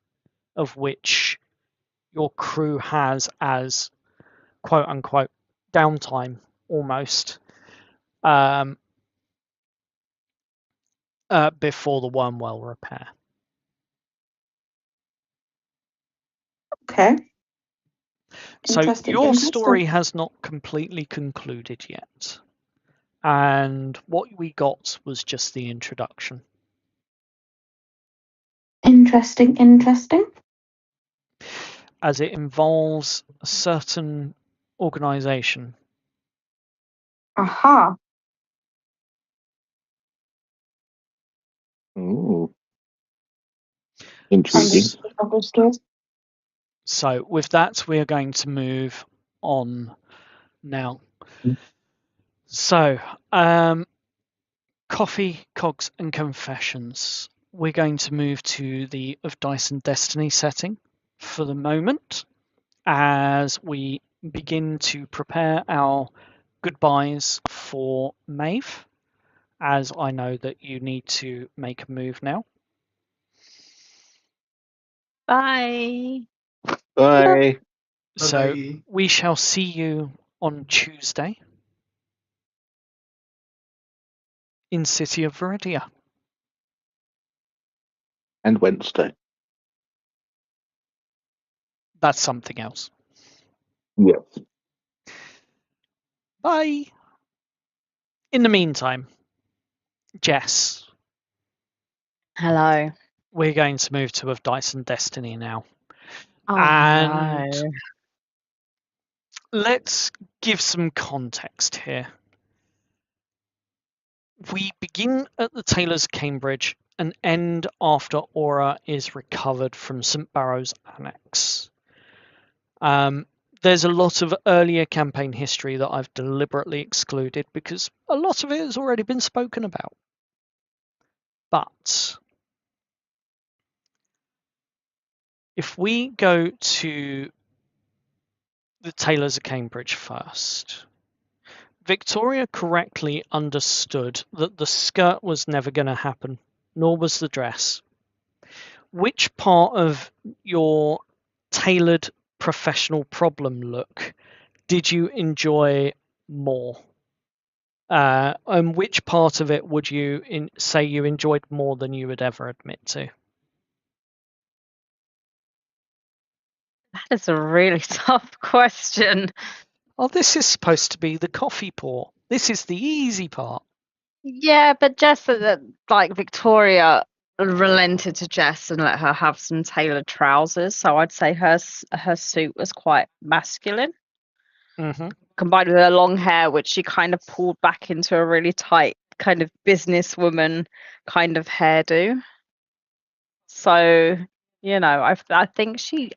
of which your crew has as quote unquote downtime almost before the wormwell repair. Okay. So Interesting. your story has not completely concluded yet. And what we got was just the introduction. Interesting. As it involves a certain organization. Aha. Ooh. Intriguing. Understood. So with that, we are going to move on now. So, coffee, cogs, and confessions. We're going to move to the Of Dice and Destiny setting for the moment as we begin to prepare our goodbyes for Maeve, as I know that you need to make a move now. Bye. Bye. So Bye-bye. we shall see you on Tuesday in City of Veridia. And Wednesday. That's something else. Yes. Bye. In the meantime, Jess, Hello. we're going to move to Of Dice and Destiny now. Oh, And no. let's give some context here. We begin at the Tailors of Cambridge and end after Aura is recovered from St. Barrow's Annex. There's a lot of earlier campaign history that I've deliberately excluded because a lot of it has already been spoken about. But if we go to the Tailors of Cambridge first, Victoria correctly understood that the skirt was never going to happen, nor was the dress. Which part of your tailored professional problem look did you enjoy more? And which part of it would you say you enjoyed more than you would ever admit to? That is a really tough question. Oh, this is supposed to be the coffee pour. This is the easy part. Yeah, but Jess, like Victoria relented to Jess and let her have some tailored trousers. So I'd say her suit was quite masculine, combined with her long hair, which she kind of pulled back into a really tight kind of businesswoman kind of hairdo. So, you know, I think she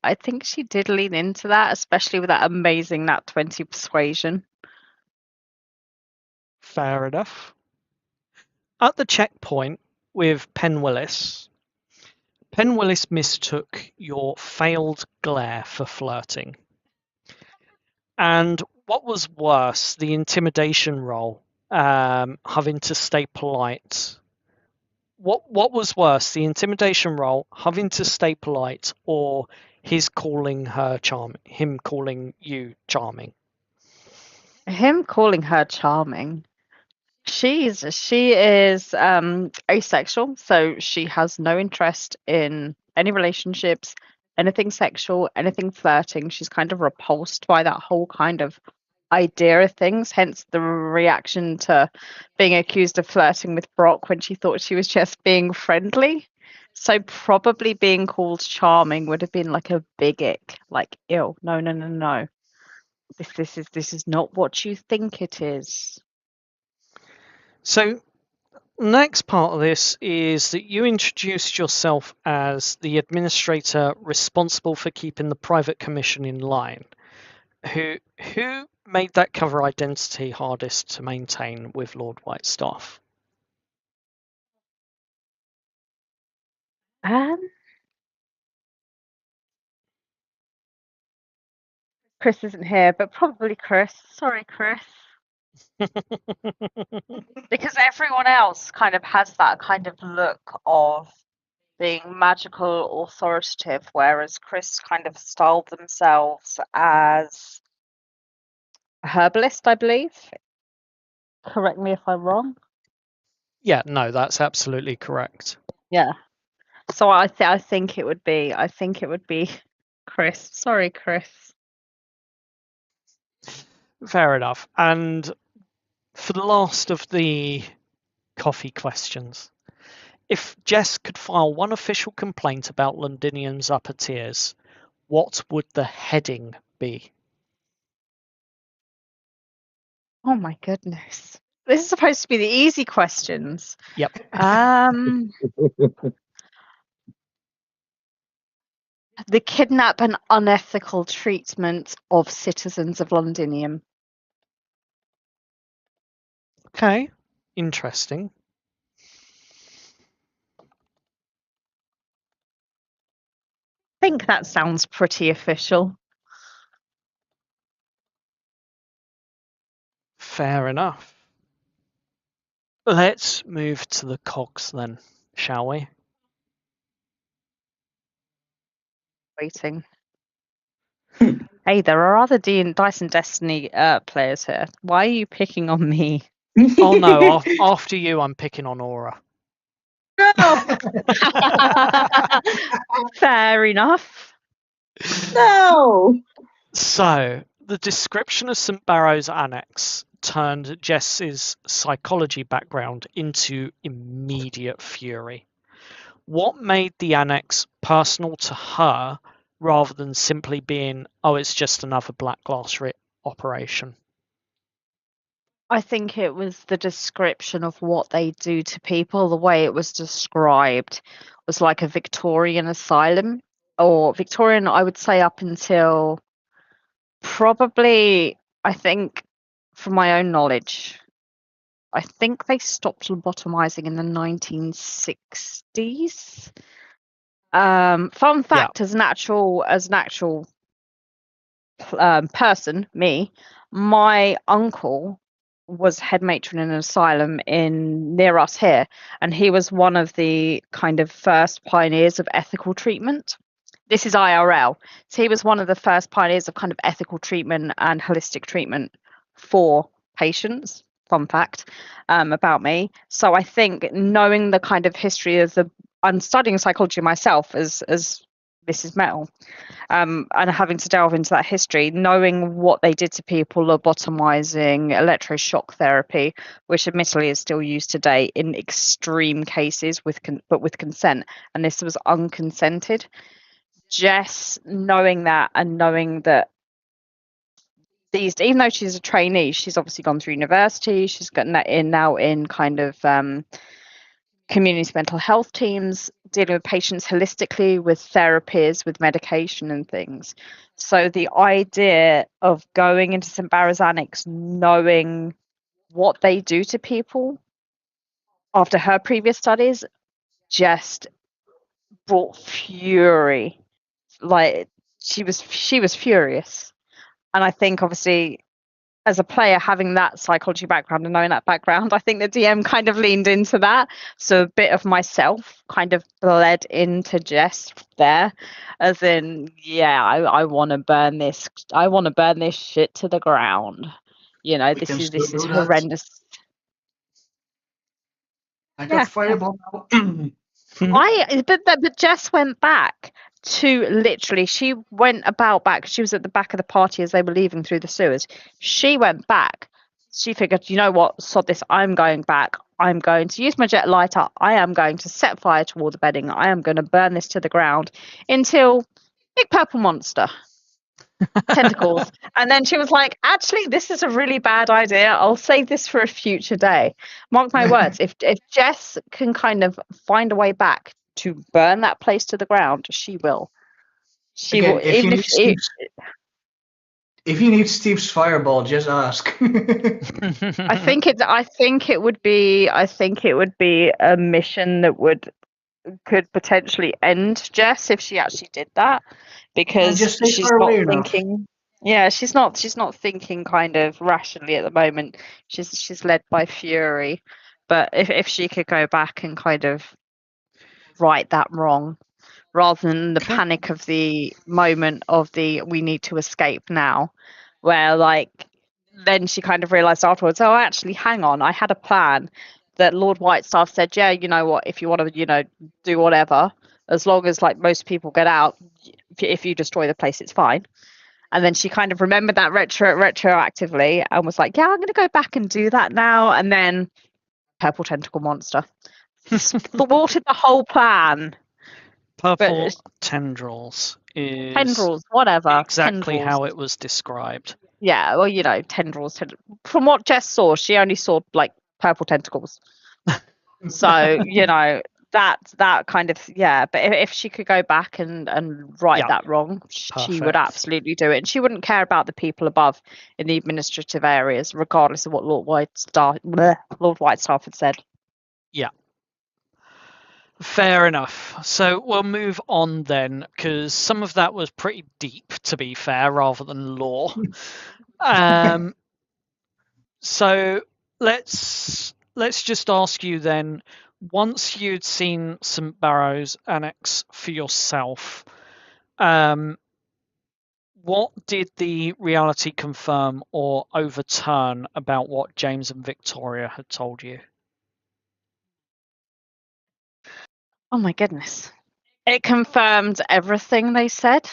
did lean into that, especially with that amazing Nat 20 persuasion. Fair enough. At the checkpoint with Penn Willis mistook your failed glare for flirting. And what was worse, the intimidation roll, having to stay polite. What was worse, the intimidation roll, having to stay polite, or him calling you charming? Him calling her charming. She is asexual, so she has no interest in any relationships, anything sexual, anything flirting. She's kind of repulsed by that whole kind of idea of things, hence the reaction to being accused of flirting with Brock when she thought she was just being friendly. So probably being called charming would have been like a big ick, like, ew, no. This is not what you think it is. So next part of this is that you introduced yourself as the administrator responsible for keeping the private commission in line. Who made that cover identity hardest to maintain with Lord Whitestaff? Chris isn't here, but probably Chris. Sorry, Chris. Because everyone else kind of has that kind of look of being magical, authoritative, whereas Chris kind of styled themselves as a herbalist, I believe. Correct me if I'm wrong. Yeah, no, that's absolutely correct. Yeah. So I think it would be Chris. Sorry, Chris. Fair enough. And for the last of the coffee questions, if Jess could file one official complaint about Londinium's upper tiers, what would the heading be? Oh my goodness. This is supposed to be the easy questions. Yep. The kidnap and unethical treatment of citizens of Londinium. Okay, interesting. I think that sounds pretty official. Fair enough. Let's move to the cogs then, shall we? Waiting. Hey, there are other Dice and Destiny players here. Why are you picking on me? Oh no, after you, I'm picking on Aura. Fair enough. No. So, the description of St. Barrow's Annex turned Jess's psychology background into immediate fury. What made the Annex personal to her rather than simply being, oh, it's just another black glass operation? I think it was the description of what they do to people. The way it was described was like a Victorian asylum, or Victorian, I would say, up until probably, I think, from my own knowledge, I think they stopped lobotomizing in the 1960s. Fun fact, as an actual person, my uncle was head matron in an asylum near us here, and he was one of the kind of first pioneers of ethical treatment. This is IRL. So he was one of the first pioneers of kind of ethical treatment and holistic treatment for patients. Fun fact about me. So I think knowing the kind of history of I'm studying psychology myself as Mrs. Metal, and having to delve into that history, knowing what they did to people, lobotomizing, electroshock therapy, which admittedly is still used today in extreme cases but with consent, and this was unconsented. Jess, knowing that and knowing that even though she's a trainee, she's obviously gone through university, she's gotten that now in kind of community mental health teams, dealing with patients holistically, with therapies, with medication and things. So the idea of going into St. Barrow's Annex, knowing what they do to people after her previous studies, just brought fury. Like she was furious. And I think obviously as a player, having that psychology background and knowing that background, I think the DM kind of leaned into that. So a bit of myself kind of bled into Jess there, as in, yeah, I want to burn this. I want to burn this shit to the ground. You know, this is horrendous. I got fireball now. But Jess went back to literally, she went about back. She was at the back of the party as they were leaving through the sewers. She went back. She figured, you know what, sod this, I'm going back. I'm going to use my jet lighter. I am going to set fire to all the bedding. I am going to burn this to the ground until big purple monster. Tentacles. And then she was like, actually, this is a really bad idea. I'll save this for a future day. Mark my words, if Jess can kind of find a way back to burn that place to the ground, she will. She Again, will, even if you need Steve's fireball, just ask. I think it would be a mission that could potentially end Jess if she actually did that, because she's not thinking. Yeah, she's not thinking kind of rationally at the moment. She's led by fury. But if she could go back and kind of right that wrong, rather than the panic of the moment of we need to escape now, where like then she kind of realized afterwards, oh, actually, hang on, I had a plan that Lord Whitestaff said, yeah, you know what, if you want to, do whatever, as long as like most people get out, if you destroy the place, it's fine. And then she kind of remembered that retroactively and was like, yeah, I'm going to go back and do that now. And then purple tentacle monster thwarted the whole plan. Purple tendrils is tendrils, whatever. Exactly tendrils. how it was described. Yeah, well, tendrils. From what Jess saw, she only saw like purple tentacles. So that kind of, yeah. But if she could go back and right that wrong, she would absolutely do it, and she wouldn't care about the people above in the administrative areas, regardless of what Lord Whitestaff had said. Yeah. Fair enough. So we'll move on then, because some of that was pretty deep, to be fair, rather than lore. So let's just ask you then, once you'd seen St. Barrow's Annex for yourself, what did the reality confirm or overturn about what James and Victoria had told you? Oh my goodness. It confirmed everything they said.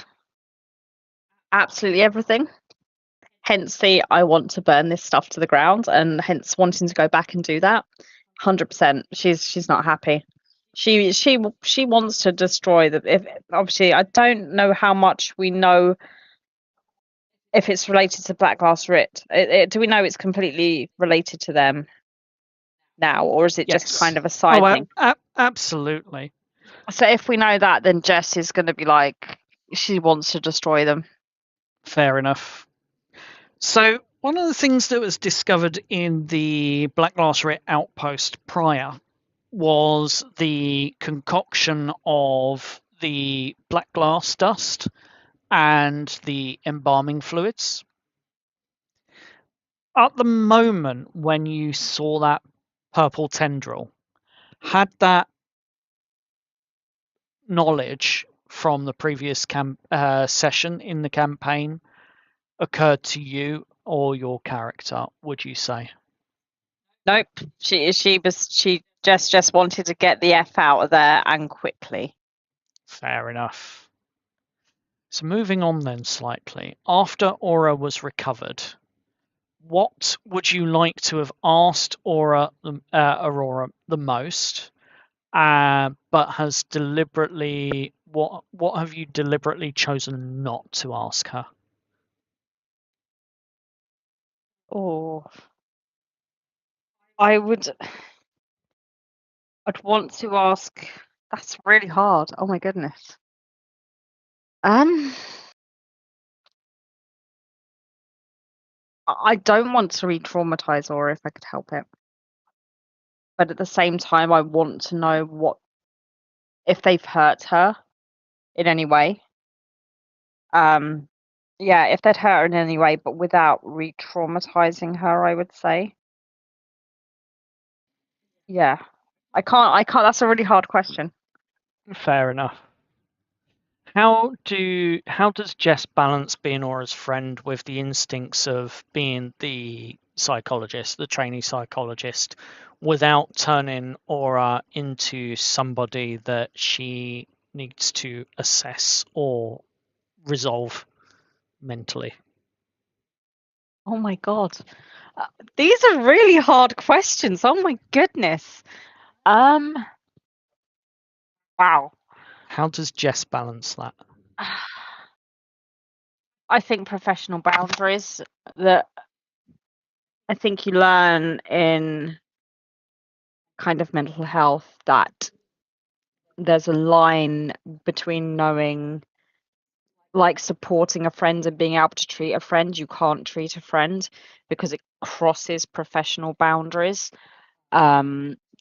Absolutely everything. Hence I want to burn this stuff to the ground, and hence wanting to go back and do that. 100%. She's not happy. She wants to destroy them. If obviously, I don't know how much we know if it's related to Black Glass Rit. Do we know it's completely related to them now, or is it just Yes. kind of a side thing? Absolutely. So if we know that, then Jess is going to be like, she wants to destroy them. Fair enough. So one of the things that was discovered in the Black Glass Rit outpost prior was the concoction of the black glass dust and the embalming fluids. At the moment when you saw that purple tendril, had that knowledge from the previous session in the campaign occurred to you or your character, would you say? Nope. She just wanted to get the F out of there and quickly. Fair enough. So moving on then slightly. After Aura was recovered, what would you like to have asked Aurora the most, but has deliberately what have you deliberately chosen not to ask her? Oh, I'd want to ask. That's really hard. Oh my goodness. I don't want to re-traumatize Aura if I could help it, but at the same time, I want to know what if they've hurt her in any way. Yeah, if they'd hurt her in any way, but without re-traumatizing her, I would say. Yeah, I can't. That's a really hard question. Fair enough. How does Jess balance being Aura's friend with the instincts of being the psychologist, the trainee psychologist, without turning Aura into somebody that she needs to assess or resolve mentally? Oh my god, these are really hard questions. Oh my goodness. Wow. How does Jess balance that? I think professional boundaries that I think you learn in kind of mental health that there's a line between knowing like supporting a friend and being able to treat a friend. You can't treat a friend because it crosses professional boundaries.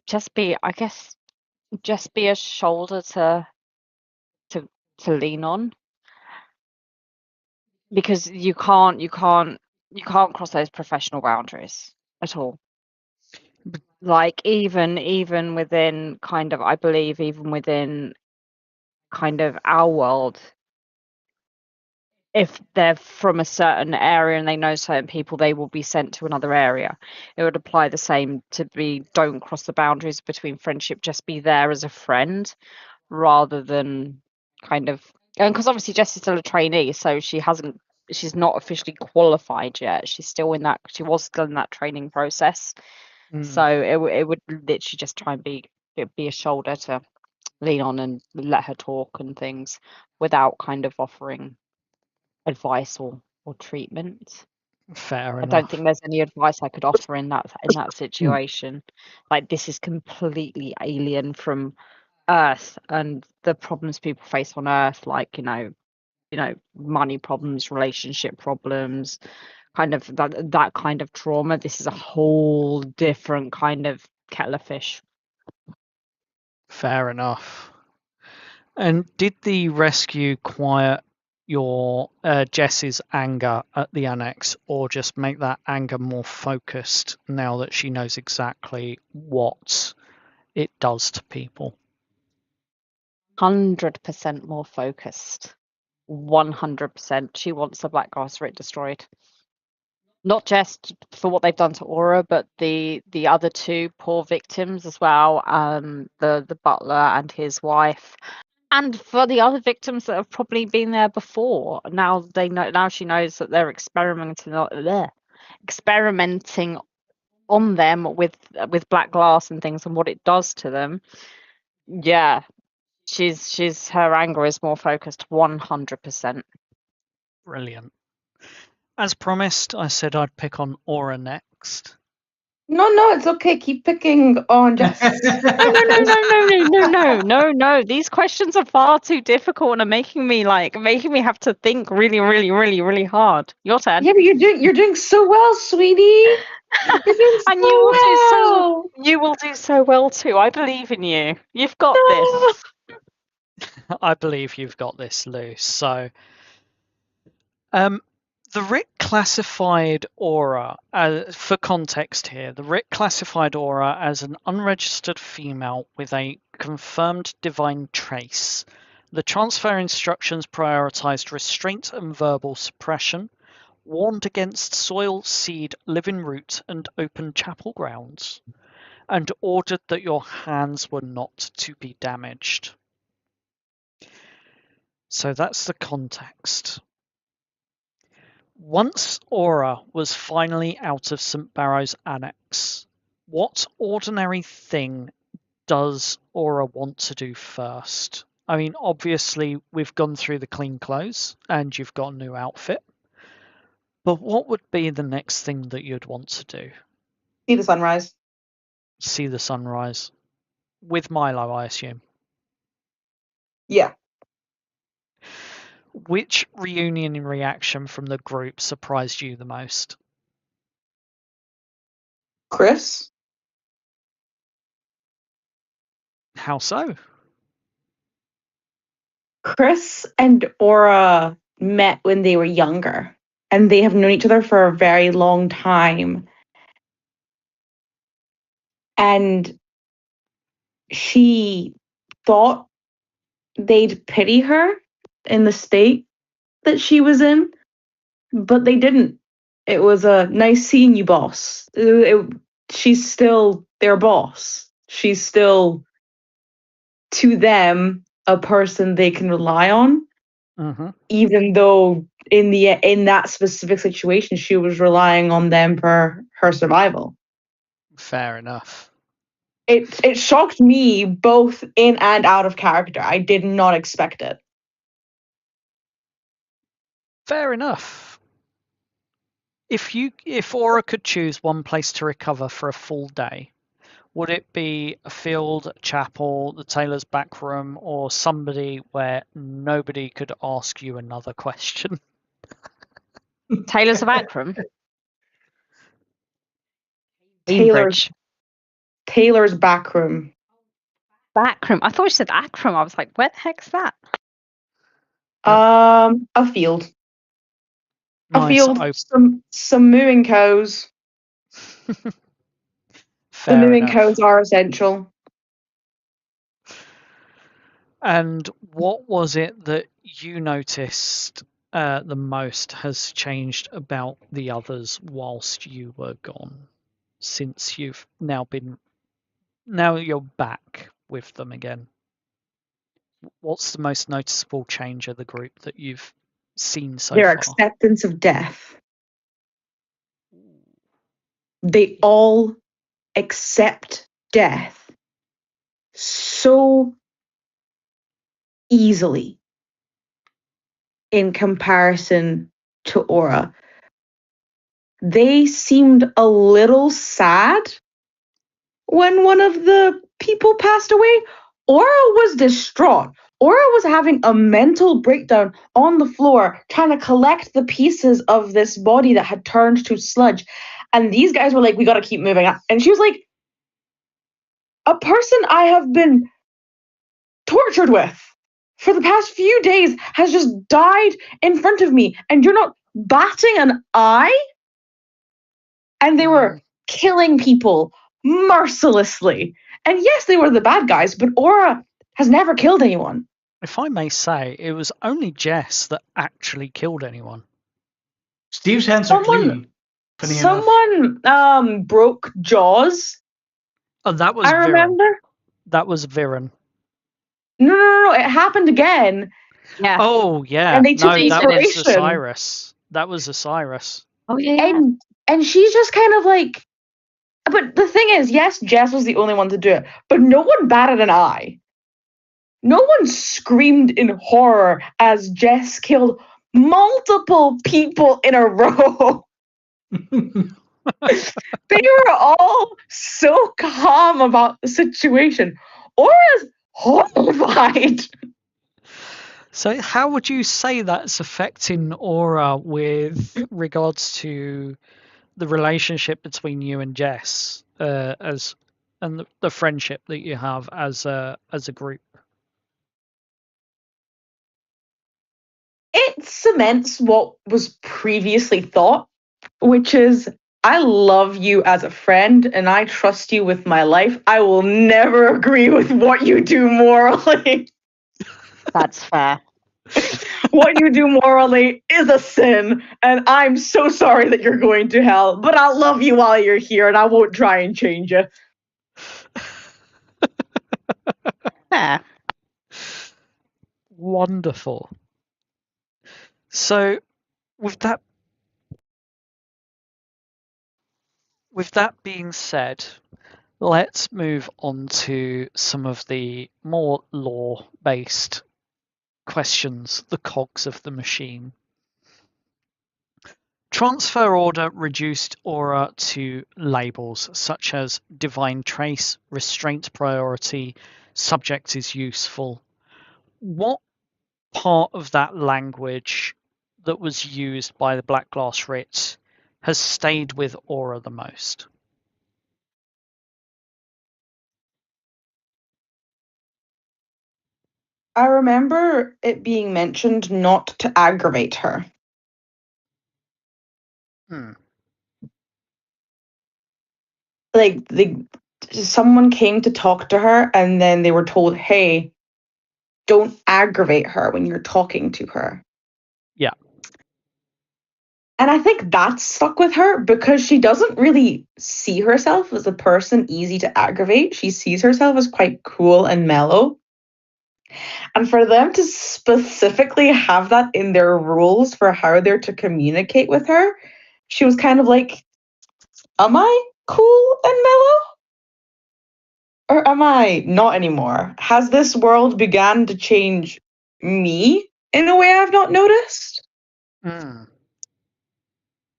Just be a shoulder to lean on, because you can't cross those professional boundaries at all. Like even within kind of, I believe even within kind of our world, if they're from a certain area and they know certain people, they will be sent to another area. It would apply the same to be, don't cross the boundaries between friendship, just be there as a friend rather than kind of, and because obviously Jess is still a trainee, so she's not officially qualified yet. She was still in that training process. So it would literally just try and be a shoulder to lean on and let her talk and things without kind of offering advice or treatment. Fair I enough. don't think there's any advice I could offer in that situation. Like, this is completely alien from Earth and the problems people face on Earth, like, money problems, relationship problems, kind of that kind of trauma. This is a whole different kind of kettle of fish. Fair enough. And did the rescue quiet your Jess's anger at the Annex, or just make that anger more focused now that she knows exactly what it does to people? 100% more focused. 100%. She wants the Black Glass Rit destroyed. Not just for what they've done to Aura, but the other two poor victims as well. The butler and his wife, and for the other victims that have probably been there before. Now they know. Now she knows that they're experimenting on them with black glass and things, and what it does to them. Yeah. She's her anger is more focused 100%. Brilliant. As promised, I said I'd pick on Aura next. No, it's okay. Keep picking on Jess. No. These questions are far too difficult and are making me have to think really, really, really, really hard. Your turn. Yeah, but you're doing so well, sweetie. You're doing so And well. you will do so well too. I believe in you. You've got this. I believe you've got this, Lou. So, the Rick classified Aura, for context here, the Rick classified Aura as an unregistered female with a confirmed divine trace. The transfer instructions prioritized restraint and verbal suppression, warned against soil, seed, living root, and open chapel grounds, and ordered that your hands were not to be damaged. So that's the context. Once Aura was finally out of St. Barrow's Annex, what ordinary thing does Aura want to do first? I mean, obviously, we've gone through the clean clothes and you've got a new outfit. But what would be the next thing that you'd want to do? See the sunrise. See the sunrise. With Milo, I assume. Yeah. Which reunion reaction from the group surprised you the most? Chris? How so? Chris and Aura met when they were younger, and they have known each other for a very long time. And she thought they'd pity her in the state that she was in, but they didn't. It was a nice seeing you, boss. She's still their boss. She's still, to them, a person they can rely on. Mm-hmm. Even though in that specific situation she was relying on them for her survival. Fair enough. It shocked me both in and out of character. I did not expect it. Fair enough. If Aura could choose one place to recover for a full day, would it be a field, a chapel, the tailor's back room, or somebody where nobody could ask you another question? Tailors of Akram. Tailor's back room. Backroom. I thought you said Akram. I was like, where the heck's that? A field. A field. Some mooing cows. The mooing cows are essential. And what was it that you noticed the most has changed about the others whilst you were gone, since you've now you're back with them again? What's the most noticeable change of the group that you've seen so Their far? acceptance of death. They all accept death so easily in comparison to Aura. They seemed a little sad when one of the people passed away. Aura was distraught. Aura was having a mental breakdown on the floor, trying to collect the pieces of this body that had turned to sludge. And these guys were like, we got to keep moving. And she was like, a person I have been tortured with for the past few days has just died in front of me, and you're not batting an eye? And they were killing people mercilessly. And yes, they were the bad guys, but Aura has never killed anyone. If I may say, it was only Jess that actually killed anyone. Steve's hands are clean. Someone broke jaws. Oh, that was I Viren. remember. That was Viren. No. It happened again. Yeah. Oh, yeah. And they took the that was inspiration. Osiris. That was Osiris. Oh, yeah. And she's just kind of like, but the thing is, yes, Jess was the only one to do it, but no one batted an eye. no one screamed in horror as Jess killed multiple people in a row. They were all so calm about the situation. Aura's horrified. So, how would you say that's affecting Aura with regards to the relationship between you and Jess, and the friendship that you have as a group? It cements what was previously thought, which is I love you as a friend and I trust you with my life. I will never agree with what you do morally. That's fair. What you do morally is a sin, and I'm so sorry that you're going to hell, but I'll love you while you're here and I won't try and change you. Fair. Wonderful. So, with that being said, let's move on to some of the more lore-based questions, the cogs of the machine. Transfer order reduced Aura to labels such as divine trace, restraint priority, subject is useful. What part of that language that was used by the Black Glass Writ has stayed with Aura the most? I remember it being mentioned not to aggravate her. Like someone came to talk to her and then they were told, hey, don't aggravate her when you're talking to her. Yeah. And I think that stuck with her because she doesn't really see herself as a person easy to aggravate. She sees herself as quite cool and mellow. And for them to specifically have that in their rules for how they're to communicate with her, she was kind of like, am I cool and mellow? Or am I not anymore? Has this world begun to change me in a way I've not noticed? Mm.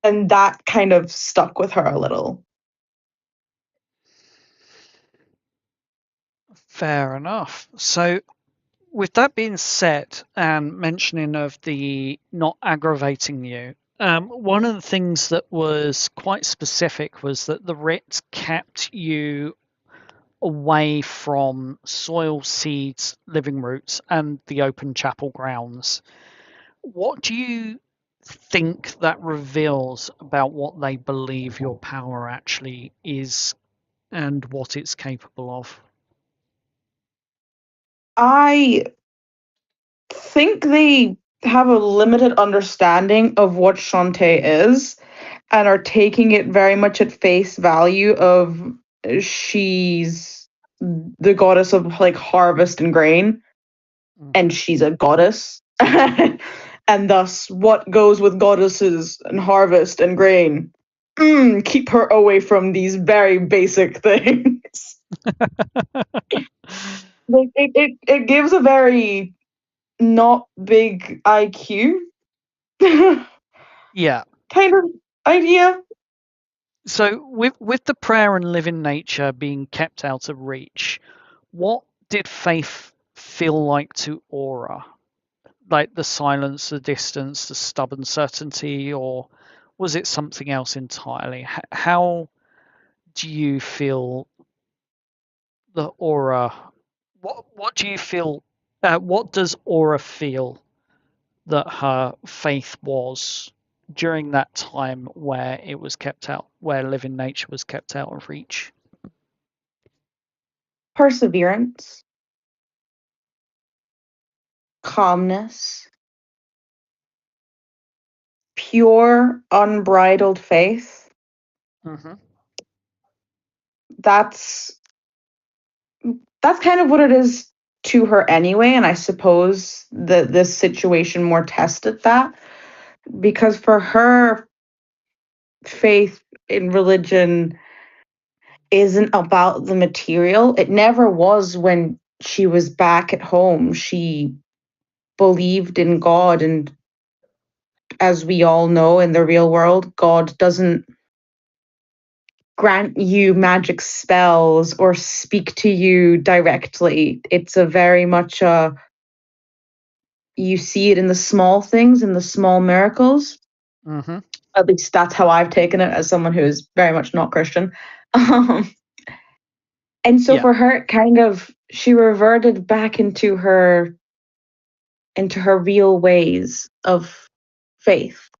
And that kind of stuck with her a little. Fair enough. So, with that being said, and mentioning of the not aggravating you, one of the things that was quite specific was that the writ kept you away from soil, seeds, living roots, and the open chapel grounds. What do you think that reveals about what they believe your power actually is and what it's capable of? I think they have a limited understanding of what Shantae is and are taking it very much at face value of she's the goddess of like harvest and grain, and she's a goddess. And thus what goes with goddesses and harvest and grain. Keep her away from these very basic things. Like it gives a very not big IQ Yeah. kind of idea. So with the prayer and living nature being kept out of reach, what did faith feel like to Aura? Like the silence, the distance, the stubborn certainty, or was it something else entirely? How do you feel the Aura? What do you feel? What does Aura feel that her faith was during that time where it was kept out, where living nature was kept out of reach? Perseverance, calmness, pure, unbridled faith. Mm-hmm. That's kind of what it is to her anyway, and I suppose that this situation more tested that, because for her, faith in religion isn't about the material. It never was when she was back at home. She believed in God, and as we all know in the real world, God doesn't grant you magic spells or speak to you directly. It's a very much you see it in the small things, in the small miracles. Mm-hmm. At least that's how I've taken it as someone who is very much not Christian. And so Yeah. for her, it kind of, she reverted back into her real ways of faith.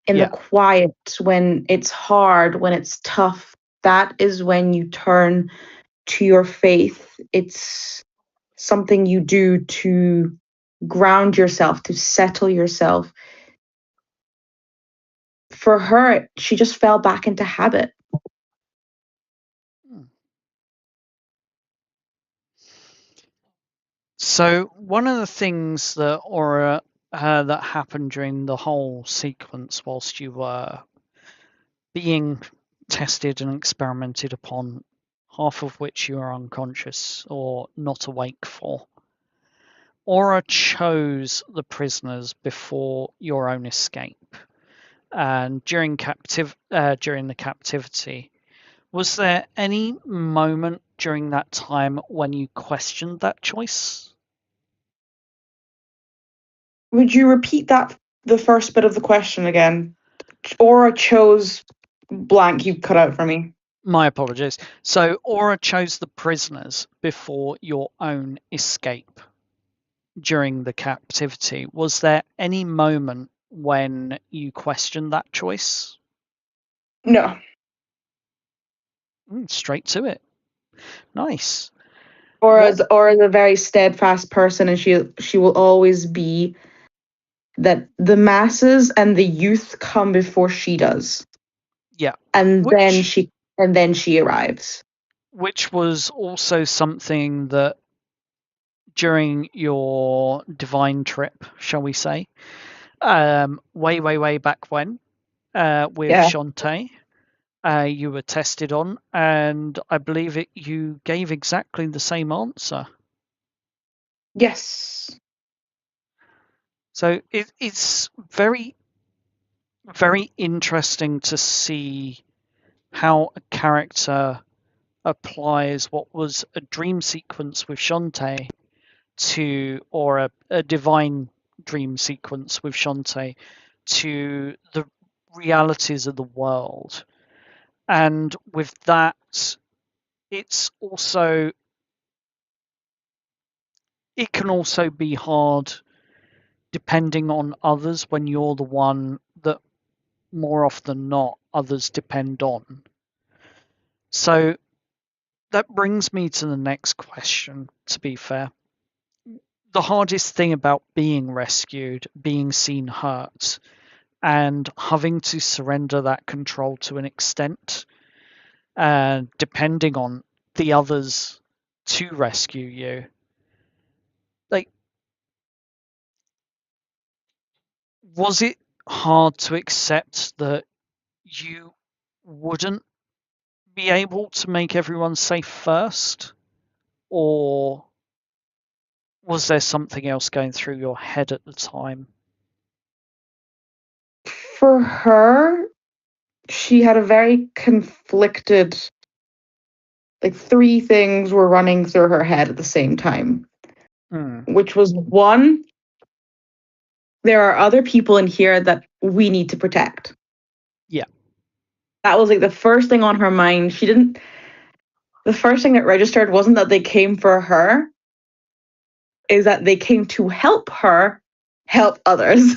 In Yeah. the quiet, when it's hard, when it's tough, that is when you turn to your faith. It's something you do to ground yourself, to settle yourself. For her, she just fell back into habit. So one of the things that Aura that happened during the whole sequence whilst you were being tested and experimented upon, half of which you are unconscious or not awake for, Aura chose the prisoners before your own escape. And during the captivity, was there any moment during that time when you questioned that choice? Would you repeat the first bit of the question again? Aura chose blank. You cut out for me. My apologies. So Aura chose the prisoners before your own escape during the captivity. Was there any moment when you questioned that choice? No. Straight to it. Nice. Aura's a very steadfast person, and she will always be that the masses and the youth come before she does. Yeah. And then she arrives. Which was also something that during your divine trip, shall we say, way back when, with Shantae, you were tested on, and I believe you gave exactly the same answer. Yes. So it's very, very interesting to see how a character applies what was a dream sequence with Shantae or a divine dream sequence with Shantae to the realities of the world. And with that, it can also be hard depending on others when you're the one that more often than not others depend on. So that brings me to the next question, to be fair. The hardest thing about being rescued, being seen hurt, and having to surrender that control to an extent, depending on the others to rescue you. Like, was it hard to accept that you wouldn't be able to make everyone safe first? Or was there something else going through your head at the time? For her, she had a very conflicted, like, three things were running through her head at the same time. Which was, one, there are other people in here that we need to protect. Yeah. That was like the first thing on her mind. The first thing that registered wasn't that they came for her, is that they came to help her help others.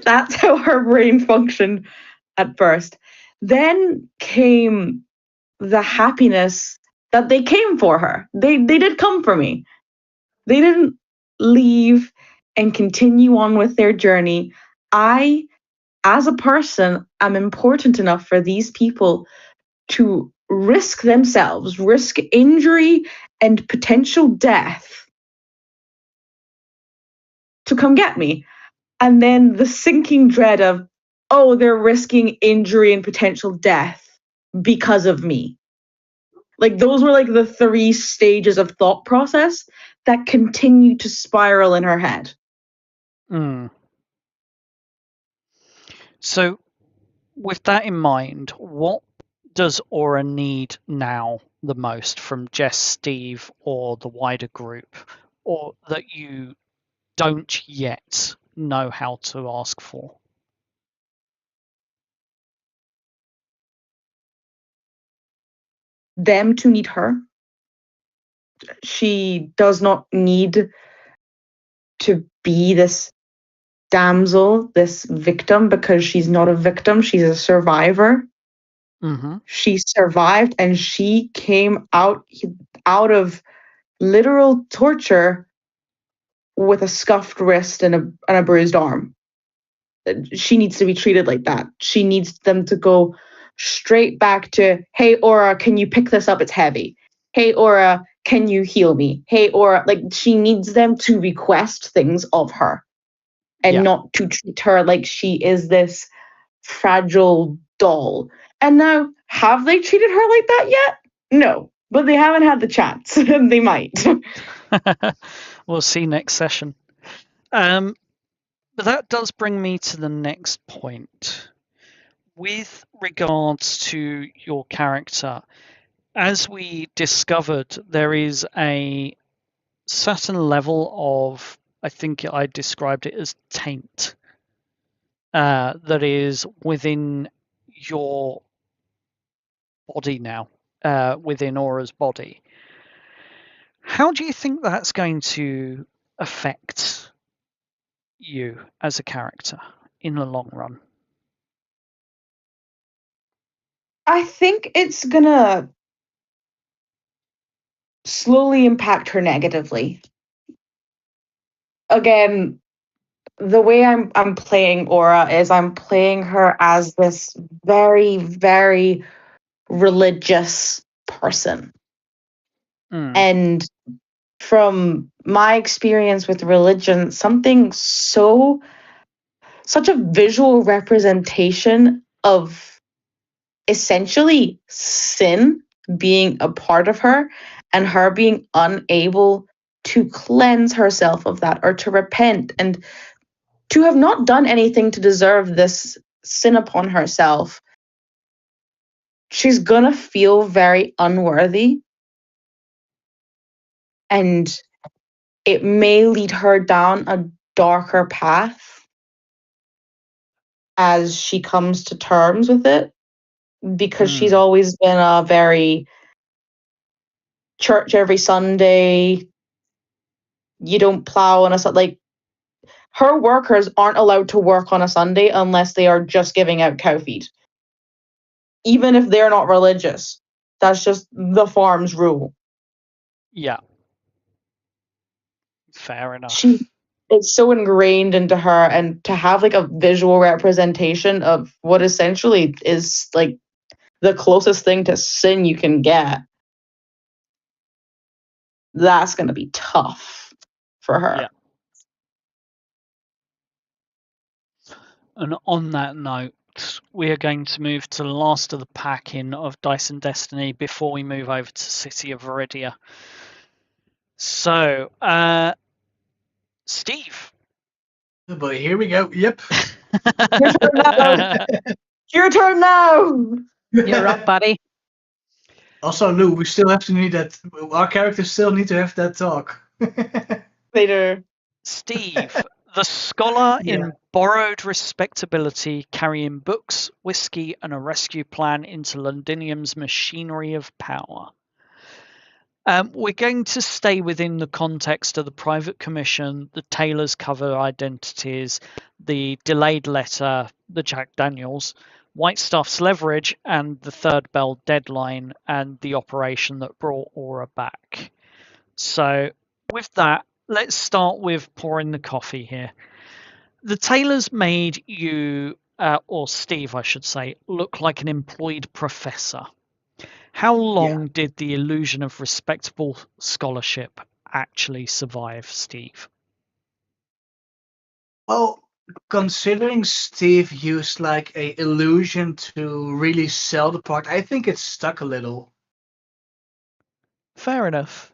That's how her brain functioned at first. Then came the happiness that they came for her. They did come for me. They didn't leave and continue on with their journey. I, as a person, am important enough for these people to risk themselves, risk injury and potential death to come get me. And then the sinking dread of, oh, they're risking injury and potential death because of me. Like those were like the 3 stages of thought process that continue to spiral in her head. So, with that in mind, what does Aura need now the most from Jess, Steve, or the wider group, or that you don't yet know how to ask for? Them to need her. She does not need to be this damsel, this victim, because she's not a victim, she's a survivor. She survived and she came out of literal torture with a scuffed wrist and a bruised arm. She needs to be treated like that. She needs them to go straight back to, hey, Aura, can you pick this up? It's heavy. Hey, Aura, can you heal me? Hey, Aura, like she needs them to request things of her and not to treat her like she is this fragile doll. And now, have they treated her like that yet? No, but they haven't had the chance. They might. We'll see next session. But that does bring me to the next point. With regards to your character, as we discovered, there is a certain level of, I think I described it as taint, that is within your body now, within Aura's body. How do you think that's going to affect you as a character in the long run? I think it's gonna slowly impact her negatively. Again, the way I'm playing Aura is I'm playing her as this very, very religious person. And from my experience with religion, such a visual representation of essentially sin being a part of her and her being unable to cleanse herself of that or to repent and to have not done anything to deserve this sin upon herself. She's gonna feel very unworthy, and it may lead her down a darker path as she comes to terms with it, because she's always been a very church every Sunday, you don't plow on a like her workers aren't allowed to work on a Sunday unless they are just giving out cow feed. Even if they're not religious. That's just the farm's rule. Yeah. Fair enough. It's so ingrained into her, and to have like a visual representation of what essentially is like the closest thing to sin you can get, that's going to be tough for her. Yeah. And on that note, we are going to move to the last of the pack-in of Dice and Destiny before we move over to City of Veridia. So, Steve. Oh boy, here we go. Yep. Your turn now. You're up, buddy. Also, Lou, we still have to need that. Our characters still need to have that talk. Later. Steve, the scholar in borrowed respectability, carrying books, whiskey, and a rescue plan into Londinium's machinery of power. We're going to stay within the context of the private commission, the Tailors cover identities, the delayed letter, the Jack Daniels, Whitestaff's leverage, and the third bell deadline, and the operation that brought Aura back. So with that, let's start with pouring the coffee here. The Tailors made you, or Steve I should say, look like an employed professor. How long did the illusion of respectable scholarship actually survive, Steve? Well, considering Steve used like a illusion to really sell the part, I think it stuck a little. Fair enough.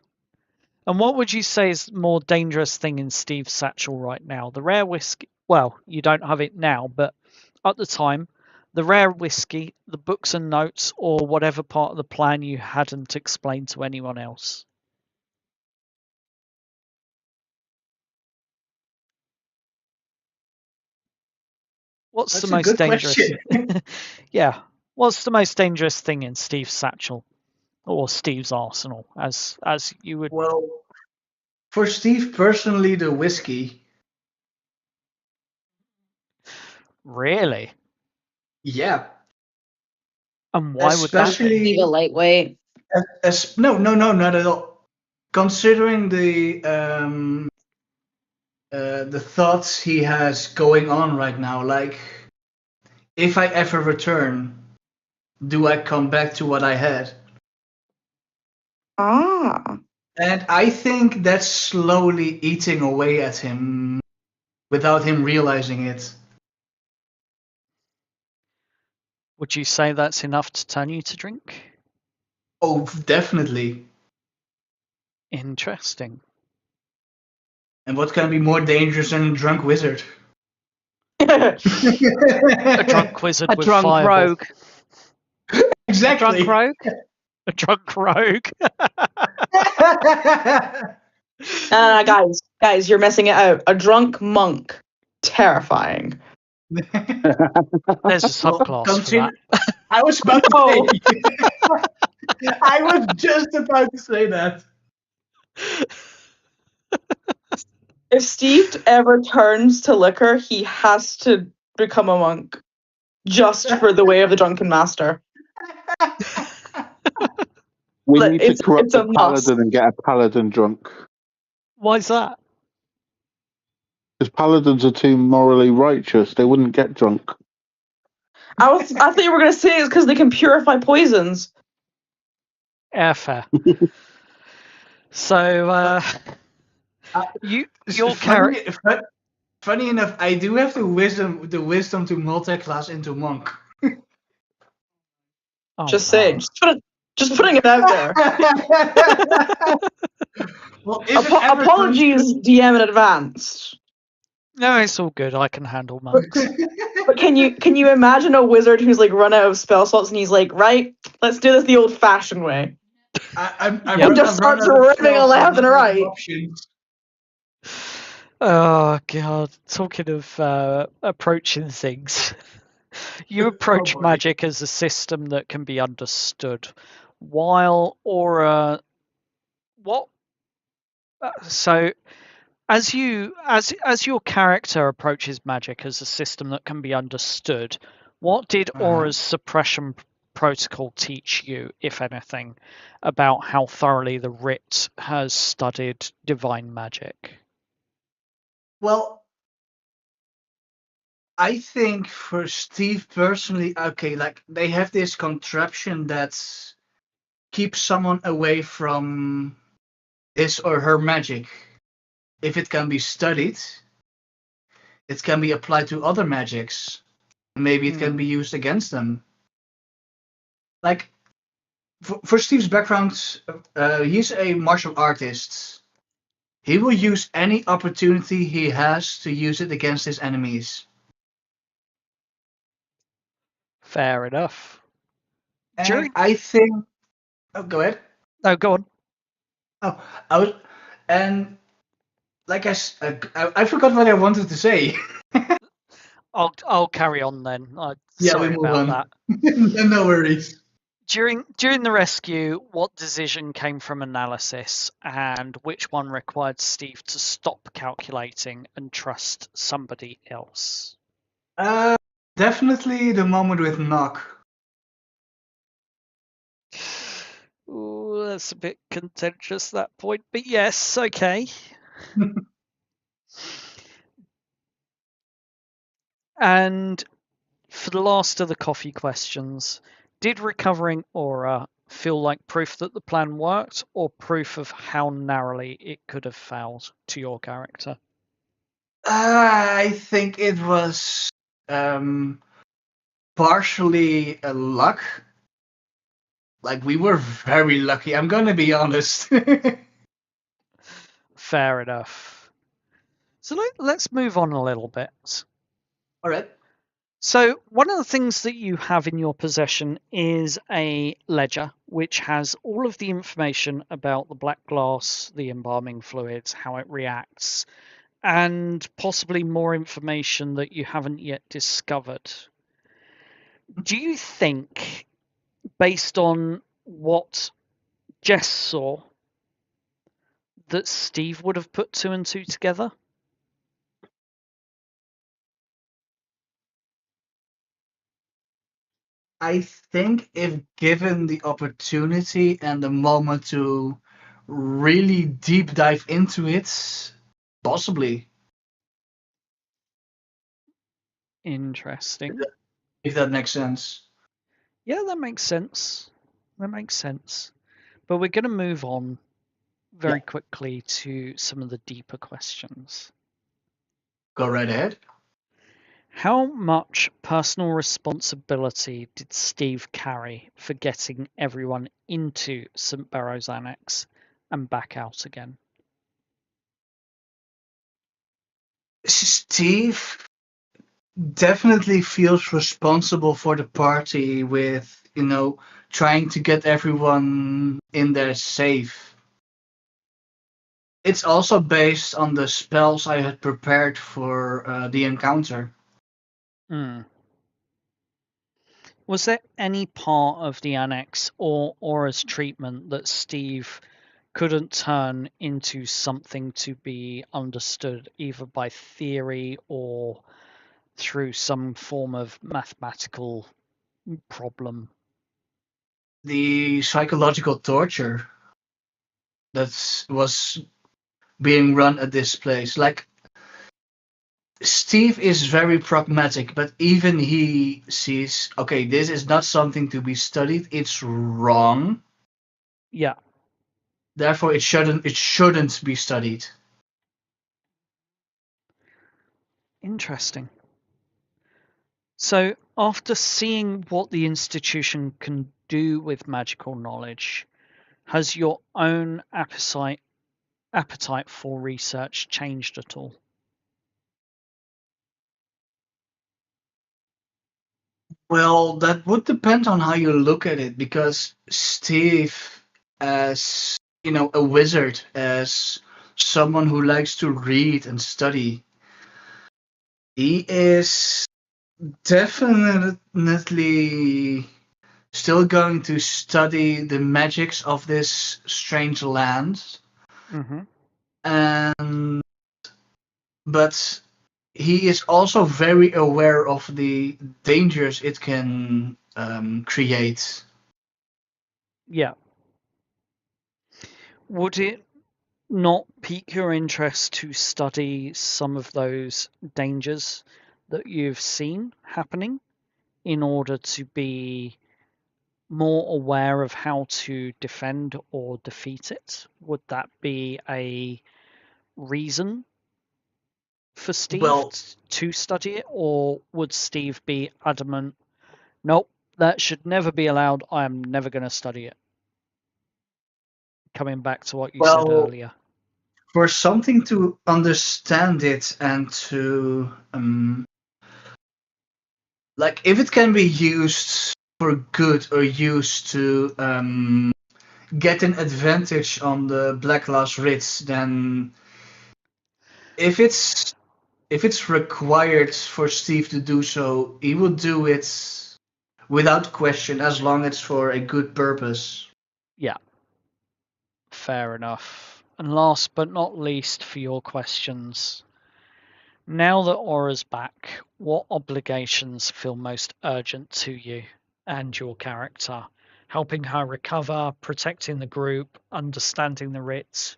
And what would you say is the more dangerous thing in Steve's satchel right now? The rare whiskey. Well, you don't have it now, but at the time, the rare whiskey, the books and notes, or whatever part of the plan you hadn't explained to anyone else. What's That's the a most good dangerous? question. Yeah. What's the most dangerous thing in Steve's satchel or Steve's arsenal, as you would? Well, for Steve personally, the whiskey. Really? Yeah. And why would that be? Especially Leave a lightweight. no, not at all. Considering the thoughts he has going on right now, like if I ever return, do I come back to what I had? Ah. And I think that's slowly eating away at him without him realizing it. Would you say that's enough to turn you to drink? Oh, definitely. Interesting. And what can be more dangerous than a drunk wizard? A drunk wizard A with drunk fireball. rogue. Exactly. A drunk rogue. A drunk rogue. Guys, you're messing it out. A drunk monk. Terrifying. There's a subclass for that. I was about to No. say. I was just about to say that. If Steve ever turns to liquor, he has to become a monk. Just for the way of the drunken master. We But need to it's corrupt a a must. paladin and get a paladin drunk. Why's that? Because paladins are too morally righteous. They wouldn't get drunk. I thought you were going to say it's because they can purify poisons. Yeah, fair. So, your character. Funny enough, I do have the wisdom to multi-class into monk. Oh, Just saying. Just putting it out there. Well, if it ever Apologies, DM in advance. No, it's all good. I can handle monks. But can you imagine a wizard who's like run out of spell slots and he's like, right, let's do this the old-fashioned way. And just starts ripping a left and a right. Options. Oh god, talking of approaching things. You approach boy. magic as a system that can be understood, while Aura so as your character approaches magic as a system that can be understood, what did Aura's suppression protocol teach you, if anything, about how thoroughly the Writ has studied divine magic? Well, I think for Steve personally, okay, like they have this contraption that keeps someone away from his or her magic. If it can be studied, it can be applied to other magics. Maybe it can be used against them. Like, for Steve's background, he's a martial artist. He will use any opportunity he has to use it against his enemies. Fair enough. And I think... Oh, go ahead. No, go on. Oh, and like I forgot what I wanted to say. I'll carry on then. Yeah, Sorry we move about on. that. No worries. During the rescue, what decision came from analysis, and which one required Steve to stop calculating and trust somebody else? Definitely the moment with Knock. Ooh, that's a bit contentious, that point, but yes, okay. And for the last of the coffee questions, did recovering Aura feel like proof that the plan worked, or proof of how narrowly it could have failed to your character? I think it was partially luck, like we were very lucky. I'm gonna be honest. Fair enough. So let's move on a little bit. All right. So one of the things that you have in your possession is a ledger, which has all of the information about the black glass, the embalming fluids, how it reacts, and possibly more information that you haven't yet discovered. Do you think, based on what Jess saw, that Steve would have put 2 and 2 together? I think if given the opportunity and the moment to really deep dive into it, possibly. Interesting. If that makes sense. Yeah, that makes sense. That makes sense. But we're going to move on very quickly to some of the deeper questions. Go right ahead. How much personal responsibility did Steve carry for getting everyone into St. Barrow's Annex and back out again? Steve definitely feels responsible for the party with, trying to get everyone in there safe. It's also based on the spells I had prepared for the encounter. Was there any part of the Annex or Aura's treatment that Steve couldn't turn into something to be understood either by theory or through some form of mathematical problem? The psychological torture that was being run at this place. Like, Steve is very pragmatic, but even he sees, okay, this is not something to be studied. It's wrong. Yeah. Therefore, it shouldn't be studied. Interesting. So, after seeing what the institution can do with magical knowledge, has your own appetite for research changed at all? Well, that would depend on how you look at it, because Steve, as a wizard, as someone who likes to read and study, he is definitely still going to study the magics of this strange land. Mm-hmm. But he is also very aware of the dangers it can create. Yeah. Would it not pique your interest to study some of those dangers that you've seen happening in order to be more aware of how to defend or defeat it? Would that be a reason for Steve to study it, or would Steve be adamant, nope, that should never be allowed, I am never going to study it? Coming back to what you said earlier. For something to understand it and to like, if it can be used for good or used to get an advantage on the Black Glass Ritz, then if it's required for Steve to do so, he will do it without question, as long as it's for a good purpose. Yeah. Fair enough. And last but not least for your questions, now that Aura's back, what obligations feel most urgent to you and your character? Helping her recover, protecting the group, understanding the Ritz,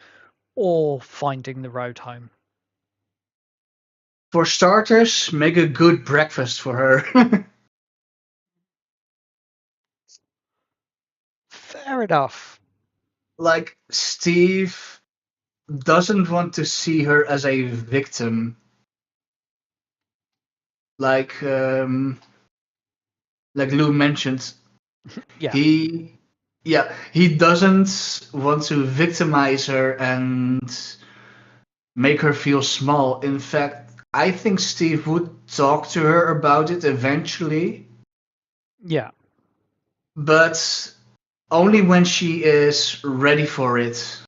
or finding the road home? For starters, make a good breakfast for her. Fair enough. Like, Steve doesn't want to see her as a victim. Like Lou mentioned, Yeah. he Yeah, he doesn't want to victimize her and make her feel small. In fact, I think Steve would talk to her about it eventually, Yeah. but only when she is ready for it.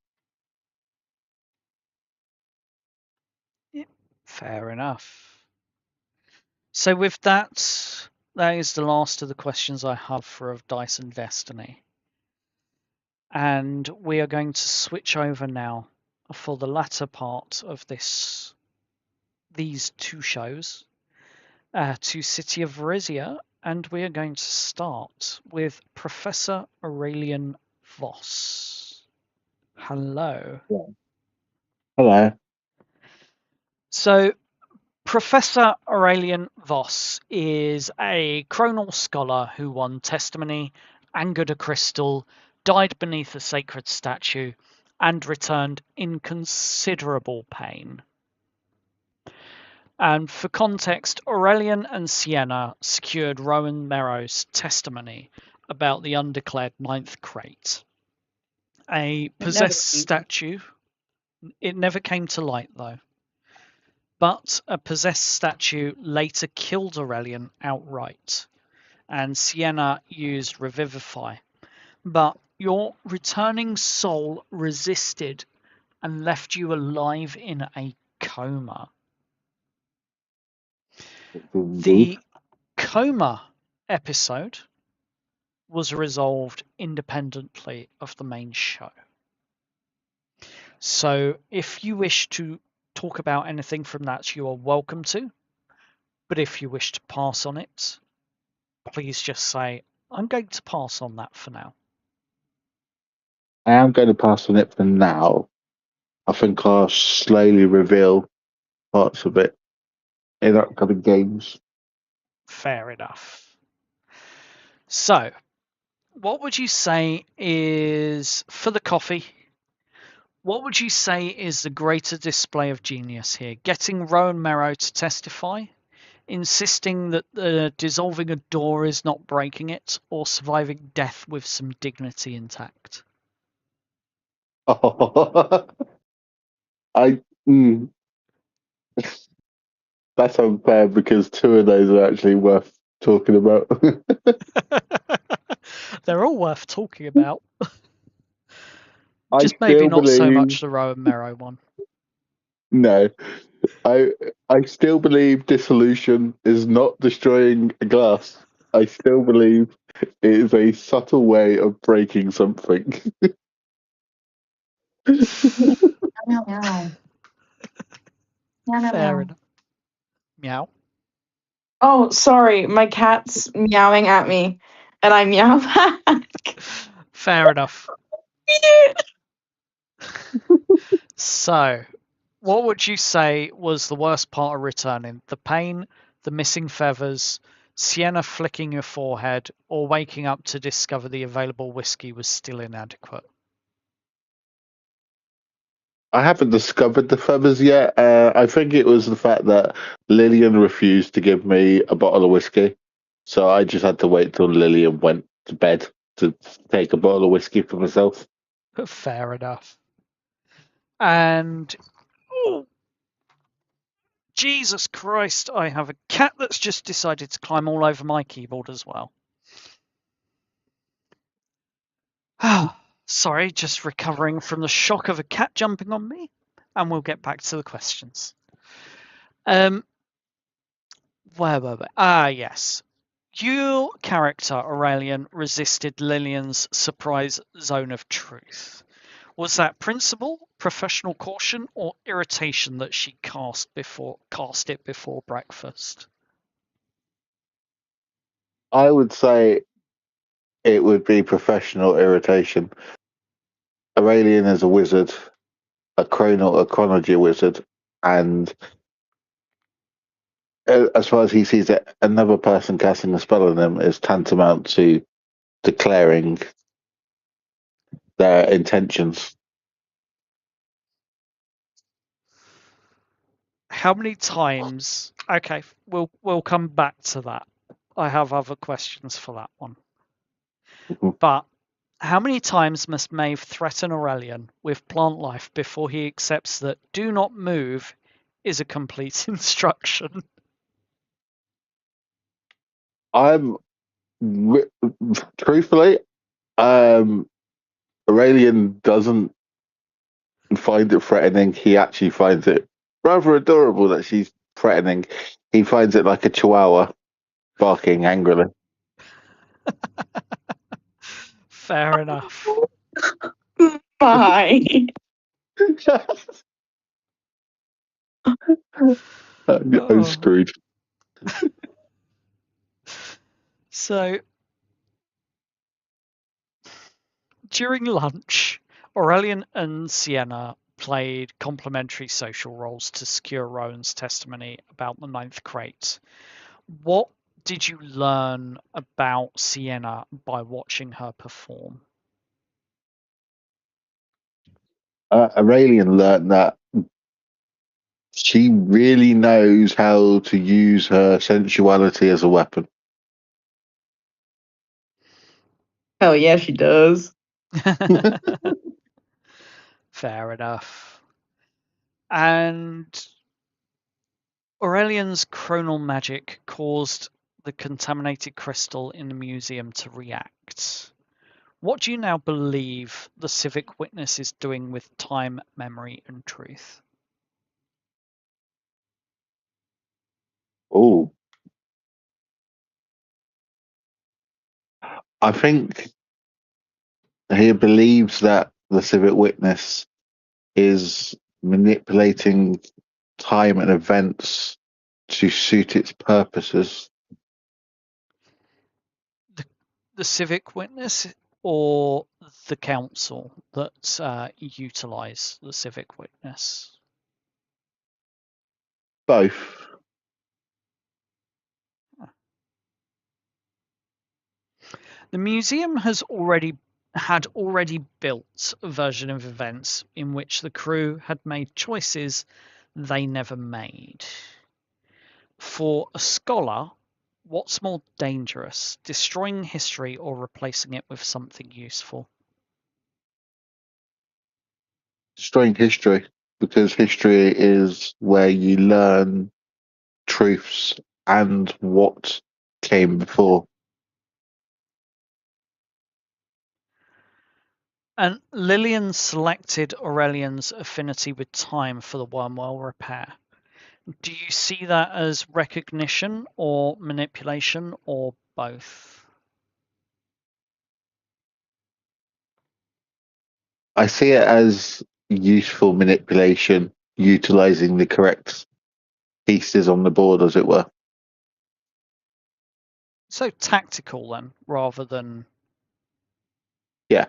Fair enough. So with that is the last of the questions I have for Of Dice and Destiny. And we are going to switch over now for the latter part of these two shows to City of Veridia, and we are going to start with Professor Aurelian Voss. Hello. Hello. So, Professor Aurelian Voss is a chronal scholar who won testimony, angered a crystal, died beneath a sacred statue, and returned in considerable pain. And for context, Aurelian and Sienna secured Rowan Merrow's testimony about the undeclared ninth crate. A possessed statue. It never came to light, though. But a possessed statue later killed Aurelian outright, and Sienna used Revivify. But your returning soul resisted and left you alive in a coma. The coma episode was resolved independently of the main show. So if you wish to talk about anything from that, you are welcome to. But if you wish to pass on it, please just say, I'm going to pass on that for now. I am going to pass on it for now. I think I'll slowly reveal parts of it in upcoming games. Fair enough. So, what would you say is, for the coffee, what would you say is the greater display of genius here? Getting Rowan Merrow to testify? Insisting that dissolving a door is not breaking it? Or surviving death with some dignity intact? I that's unfair because two of those are actually worth talking about. They're all worth talking about. I Just maybe still not so believe much the Rowan Merrow one. no. I still believe dissolution is not destroying a glass. I still believe it is a subtle way of breaking something. Meow, meow. Meow, meow, Fair meow. enough. Meow. Oh, sorry, my cat's meowing at me, and I meow back. Fair enough. So, what would you say was the worst part of returning? The pain, the missing feathers, Sienna flicking your forehead, or waking up to discover the available whiskey was still inadequate? I haven't discovered the feathers yet. I think it was the fact that Lillian refused to give me a bottle of whiskey. So I just had to wait till Lillian went to bed to take a bottle of whiskey for myself. Fair enough. And oh, Jesus Christ, I have a cat that's just decided to climb all over my keyboard as well. Sorry, just recovering from the shock of a cat jumping on me, and we'll get back to the questions. Where were we? Yes. Your character, Aurelian, resisted Lillian's surprise zone of truth. Was that principle, professional caution, or irritation that she cast it before breakfast? I would say it would be professional irritation. Aurelian is a wizard, a chronology wizard, and as far as he sees it, another person casting a spell on him is tantamount to declaring their intentions. How many times? Okay, we'll come back to that. I have other questions for that one. Mhm. But How many times must Maeve threaten Aurelian with plant life before he accepts that "do not move" is a complete instruction? I'm truthfully, Aurelian doesn't find it threatening. He actually finds it rather adorable that she's threatening. He finds it like a chihuahua barking angrily. Fair enough. Bye. I'm screwed. So, during lunch, Aurelian and Sienna played complementary social roles to secure Rowan's testimony about the ninth crate. What did you learn about Sienna by watching her perform? Aurelian learned that she really knows how to use her sensuality as a weapon. Hell yeah, she does. Fair enough. And Aurelian's chronal magic caused the contaminated crystal in the museum to react. What do you now believe the civic witness is doing with time, memory, and truth? Oh, I think he believes that the civic witness is manipulating time and events to suit its purposes. The civic witness or the council that utilise the civic witness? Both. The museum had already built a version of events in which the crew had made choices they never made. For a scholar, what's more dangerous, destroying history or replacing it with something useful? Destroying history, because history is where you learn truths and what came before. And Lillian selected Aurelian's affinity with time for the wormwell repair. Do you see that as recognition or manipulation or both? I see it as useful manipulation, utilizing the correct pieces on the board, as it were. So tactical then, rather than Yeah.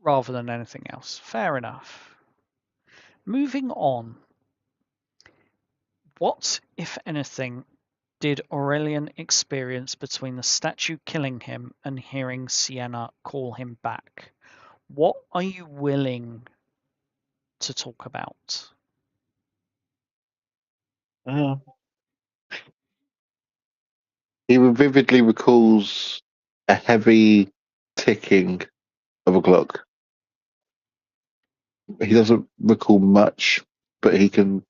anything else. Fair enough. Moving on. What, if anything, did Aurelian experience between the statue killing him and hearing Sienna call him back? What are you willing to talk about? He vividly recalls a heavy ticking of a clock. He doesn't recall much, but he can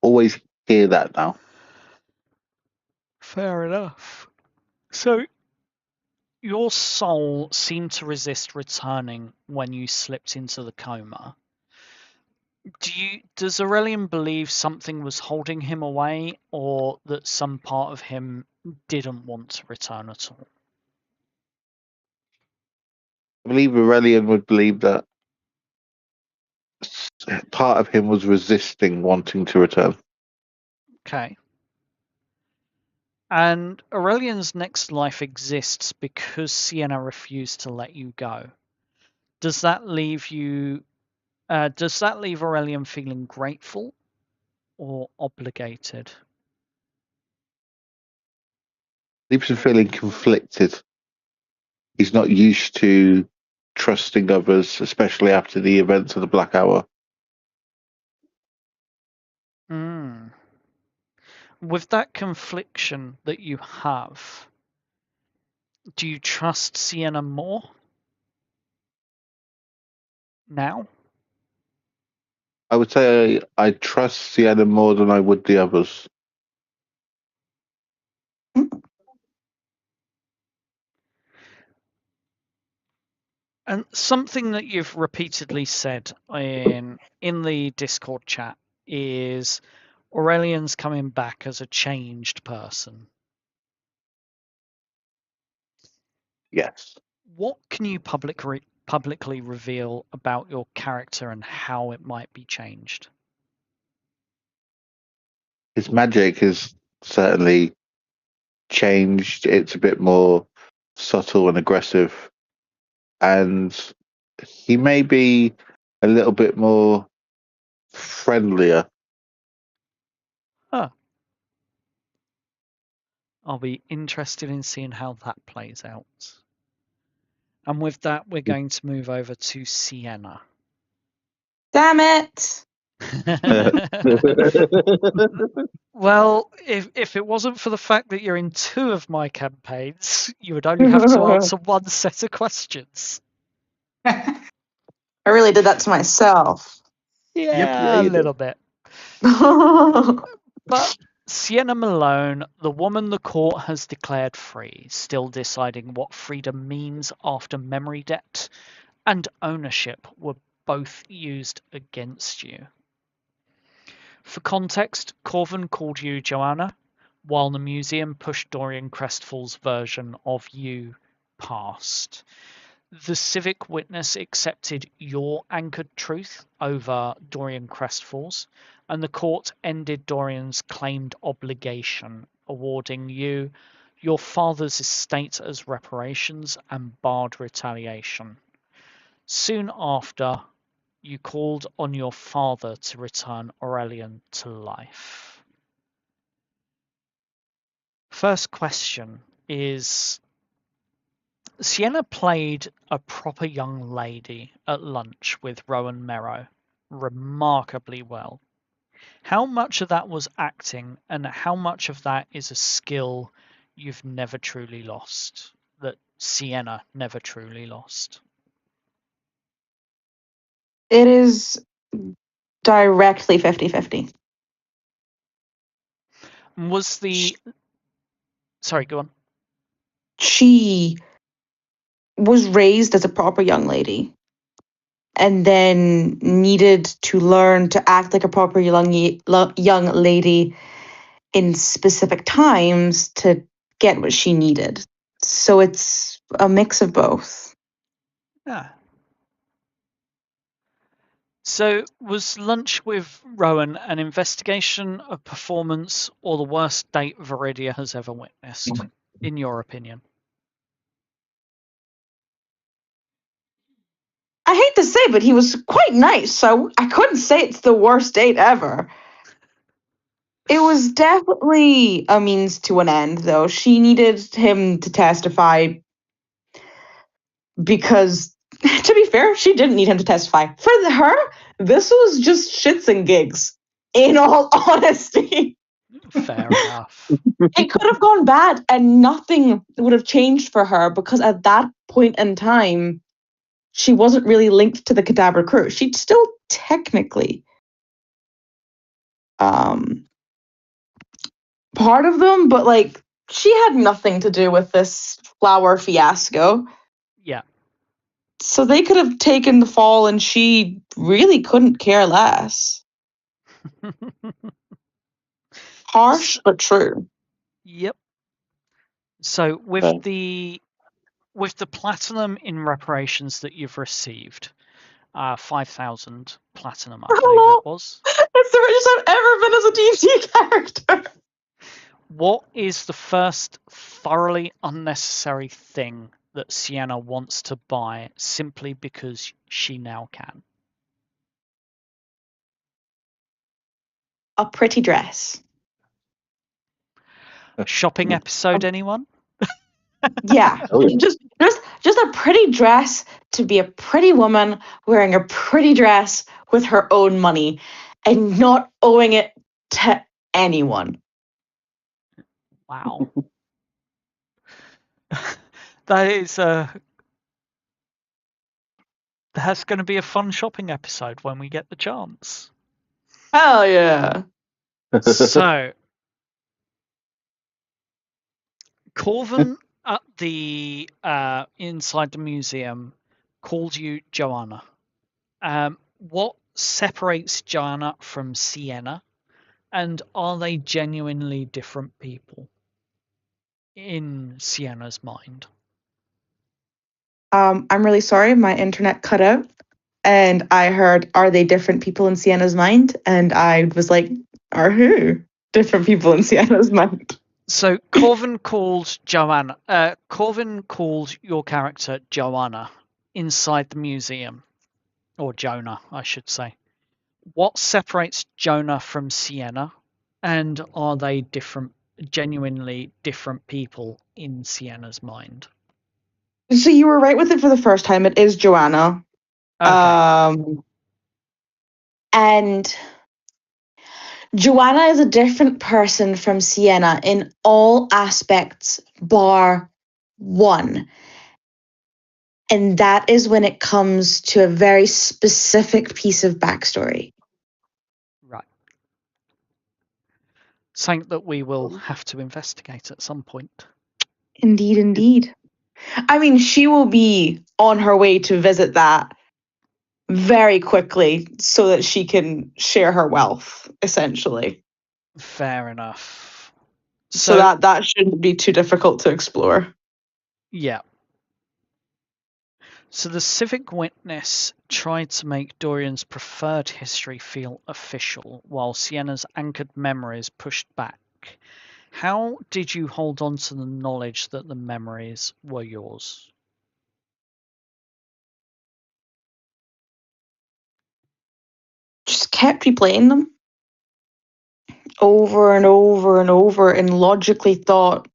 always hear that now. Fair enough. So, your soul seemed to resist returning when you slipped into the coma. Does Aurelian believe something was holding him away, or that some part of him didn't want to return at all? I believe Aurelian would believe that part of him was resisting wanting to return. Okay. And Aurelian's next life exists because Sienna refused to let you go. Does that leave you? Does that leave Aurelian feeling grateful or obligated? Leaves him feeling conflicted. He's not used to trusting others, especially after the events of the Black Hour. Mm. With that confliction that you have, do you trust Sienna more? now? I would say I trust Sienna more than I would the others. And something that you've repeatedly said in the Discord chat is Aurelian's coming back as a changed person. Yes. What can you publicly reveal about your character and how it might be changed? His magic has certainly changed. It's a bit more subtle and aggressive. And he may be a little bit more friendlier. Huh. I'll be interested in seeing how that plays out. And with that, we're going to move over to Sienna. Damn it! Well, if it wasn't for the fact that you're in 2 of my campaigns, you would only have to answer 1 set of questions. I really did that to myself. Yeah, a little bit. But Sienna Malone, the woman the court has declared free, still deciding what freedom means after memory debt and ownership were both used against you. For context, Corvin called you Joanna, while the museum pushed Dorian Crestfall's version of you past. The civic witness accepted your anchored truth over Dorian Crestfall's, and the court ended Dorian's claimed obligation, awarding you your father's estate as reparations and barred retaliation. Soon after, you called on your father to return Aurelian to life. First question is, Sienna played a proper young lady at lunch with Rowan Merrow remarkably well. How much of that was acting, and how much of that is a skill you've never truly lost, that Sienna never truly lost? It is directly 50-50. Was the... Sorry, go on. She was raised as a proper young lady and then needed to learn to act like a proper young lady in specific times to get what she needed. So it's a mix of both. Yeah. So, was lunch with Rowan an investigation, a performance, or the worst date Veridia has ever witnessed, in your opinion? I hate to say, but he was quite nice, so I couldn't say it's the worst date ever. It was definitely a means to an end, though. She needed him to testify because, to be fair, she didn't need him to testify. For her, this was just shits and gigs, in all honesty. Fair enough. It could have gone bad and nothing would have changed for her because at that point in time, she wasn't really linked to the cadaver crew. She'd still technically part of them, but like she had nothing to do with this flower fiasco. Yeah. So they could have taken the fall and she really couldn't care less. Harsh, but true. Yep. So with the platinum in reparations that you've received, 5,000 platinum, I believe it was. It's the richest I've ever been as a D&D character. What is the first thoroughly unnecessary thing that Sienna wants to buy simply because she now can? A pretty dress. Shopping episode, anyone? Yeah. Just a pretty dress to be a pretty woman wearing a pretty dress with her own money and not owing it to anyone. Wow. That is That's going to be a fun shopping episode when we get the chance. Hell yeah. So, Corvin at the inside the museum called you Joanna. What separates Joanna from Sienna, and are they genuinely different people in Sienna's mind? I'm really sorry, my internet cut out. And I heard, are they different people in Sienna's mind? And I was like, are who? Different people in Sienna's mind. So Corvin called Joanna. Corvin called your character Joanna inside the museum, or Jonah, I should say. What separates Jonah from Sienna, and are they different, genuinely different people in Sienna's mind? So you were right with it for the first time. It is Joanna. Okay. And Joanna is a different person from Sienna in all aspects, bar one. And that is when it comes to a very specific piece of backstory. Right. Something that we will have to investigate at some point. Indeed, indeed. I mean, she will be on her way to visit that very quickly so that she can share her wealth, essentially. Fair enough. So that shouldn't be too difficult to explore. Yeah. So the civic witness tried to make Dorian's preferred history feel official, while Sienna's anchored memories pushed back. How did you hold on to the knowledge that the memories were yours? Just kept replaying them over and over and over and logically thought,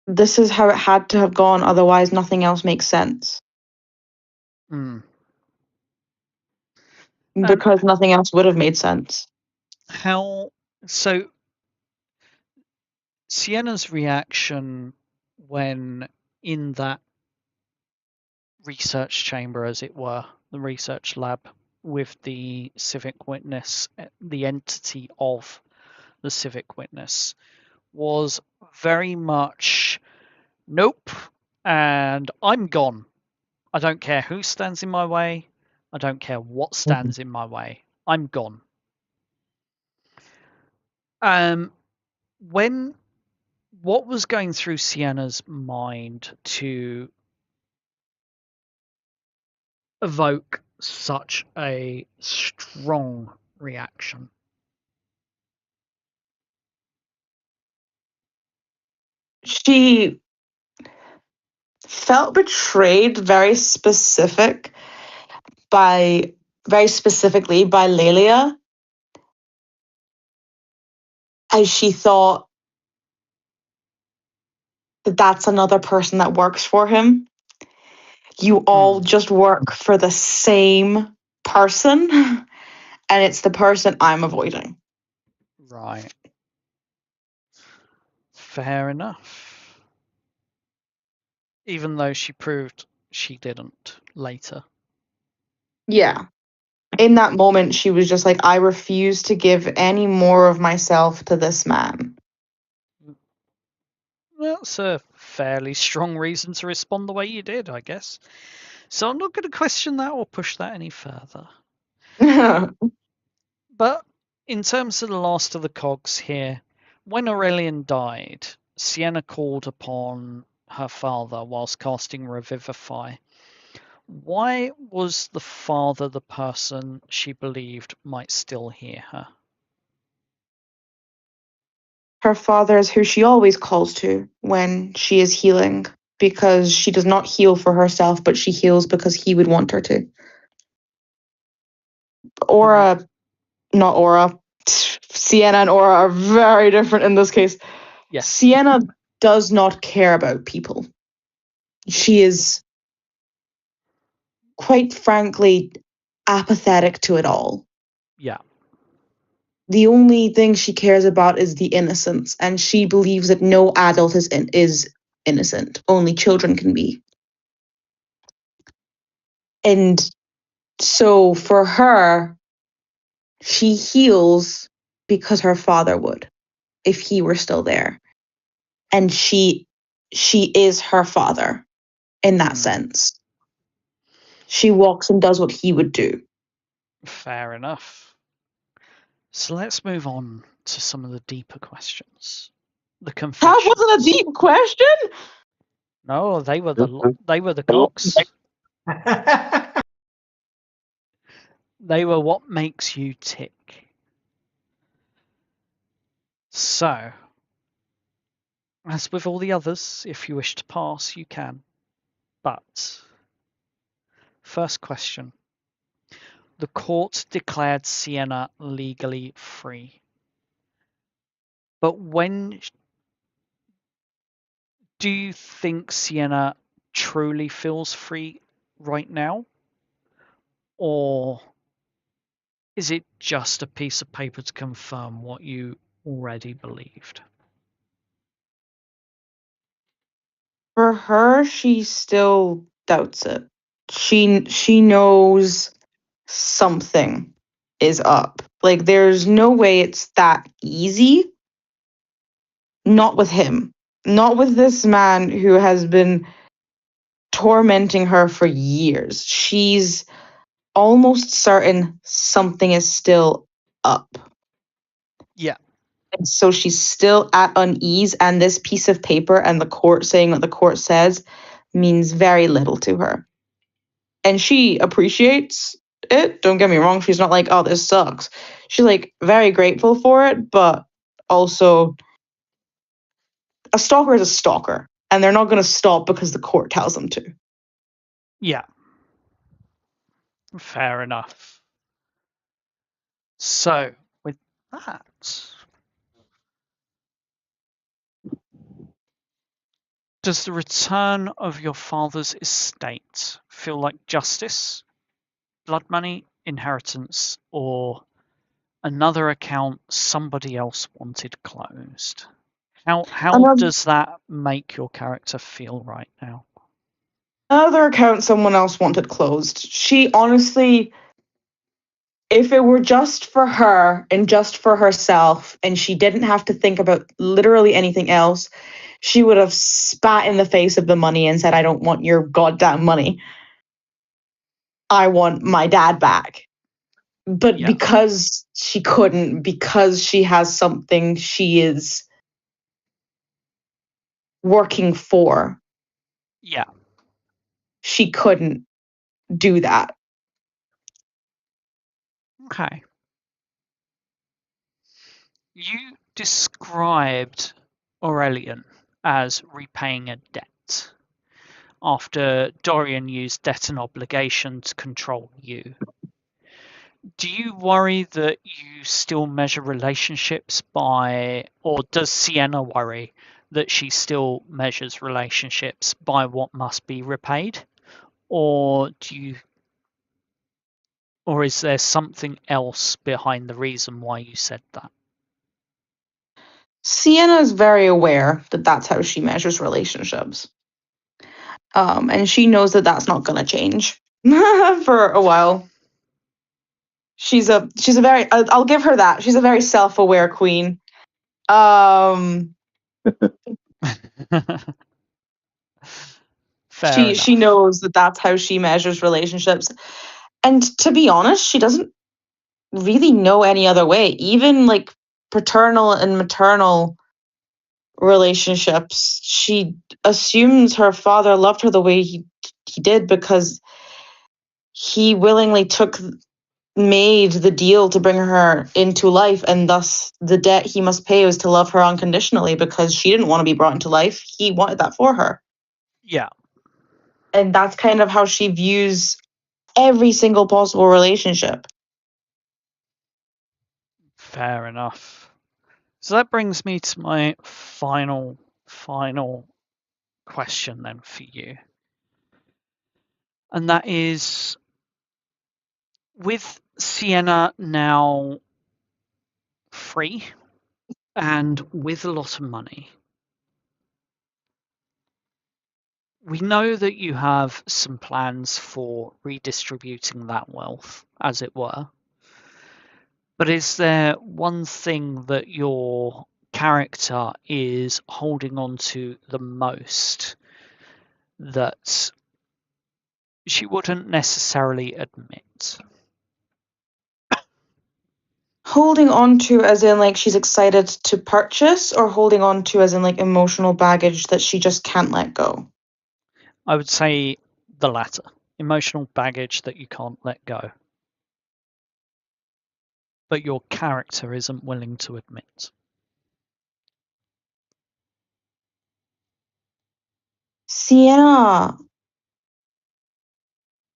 this is how it had to have gone, otherwise nothing else makes sense. Because nothing else would have made sense. So Sienna's reaction when in that research chamber, as it were, the research lab with the civic witness, the entity of the civic witness, was very much nope, and I'm gone. I don't care who stands in my way. I don't care what stands in my way. I'm gone. What was going through Sienna's mind to evoke such a strong reaction? She felt betrayed very specifically by Lelia, as she thought that that's another person that works for him. You all just work for the same person, and it's the person I'm avoiding. Right. Fair enough. Even though she proved she didn't later. Yeah. In that moment, she was just like, I refuse to give any more of myself to this man. That's a fairly strong reason to respond the way you did, I guess. So I'm not going to question that or push that any further. But in terms of the last of the Cogs here, when Aurelian died, Sienna called upon her father whilst casting Revivify. Why was the father the person she believed might still hear her? Her father is who she always calls to when she is healing, because she does not heal for herself, but she heals because he would want her to. Sienna and Aura are very different in this case. Yes. Sienna does not care about people. She is, quite frankly, apathetic to it all. Yeah. The only thing she cares about is the innocence, and she believes that no adult is innocent. Only children can be. And so for her, she heals because her father would, if he were still there. And she is her father in that sense. She walks and does what he would do. Fair enough. So let's move on to some of the deeper questions. The That confessions. wasn't a deep question. No, they were the cogs. They were what makes you tick. So, as with all the others, if you wish to pass, you can. But, first question. The court declared Sienna legally free. But when do you think Sienna truly feels free right now? Or is it just a piece of paper to confirm what you already believed? For her, she still doubts it. She knows something is up. Like there's no way it's that easy. Not with him. Not with this man who has been tormenting her for years. She's almost certain something is still up. Yeah. And so she's still at unease, and this piece of paper and the court saying what the court says means very little to her. And she appreciates it. Don't get me wrong. She's not like, oh, this sucks. She's like very grateful for it, but also a stalker is a stalker, and they're not going to stop because the court tells them to. Yeah. Fair enough. So, with that, does the return of your father's estate feel like justice, blood money, inheritance, or another account somebody else wanted closed? How does that make your character feel right now? Another account someone else wanted closed. She honestly, if it were just for her and just for herself, and she didn't have to think about literally anything else, she would have spat in the face of the money and said, I don't want your goddamn money. I want my dad back. But Yeah. because she couldn't, because she has something she is working for, Yeah. she couldn't do that. Okay. You described Aurelian as repaying a debt after Dorian used debt and obligation to control you. Do you worry that you still measure relationships by, or does Sienna worry that she still measures relationships by what must be repaid? Or or is there something else behind the reason why you said that? Sienna is very aware that that's how she measures relationships. And she knows that that's not going to change for a while. She's a very, I'll give her that. She's a very self-aware queen. Fair enough. She knows that that's how she measures relationships. And to be honest, she doesn't really know any other way. Even like paternal and maternal relationships, she assumes her father loved her the way he did because he willingly made the deal to bring her into life, and thus the debt he must pay was to love her unconditionally because she didn't want to be brought into life. He wanted that for her. Yeah. And that's kind of how she views every single possible relationship. Fair enough. So that brings me to my final question then for you. And that is, with Sienna now free and with a lot of money, we know that you have some plans for redistributing that wealth, as it were. But is there one thing that your character is holding on to the most that she wouldn't necessarily admit? Holding on to as in like she's excited to purchase, or holding on to as in like emotional baggage that she just can't let go? I would say the latter. Emotional baggage that you can't let go. But your character isn't willing to admit. Sienna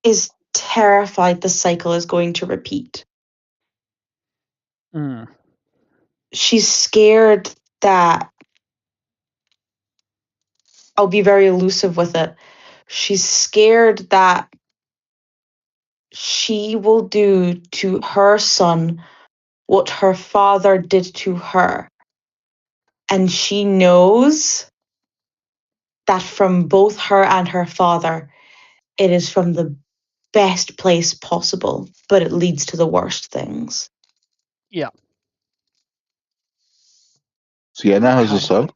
is terrified the cycle is going to repeat. Mm. She's scared that, I'll be very elusive with it, she's scared that she will do to her son what her father did to her. And she knows that from both her and her father, it is from the best place possible, but it leads to the worst things. Yeah. Sienna has a Okay. son.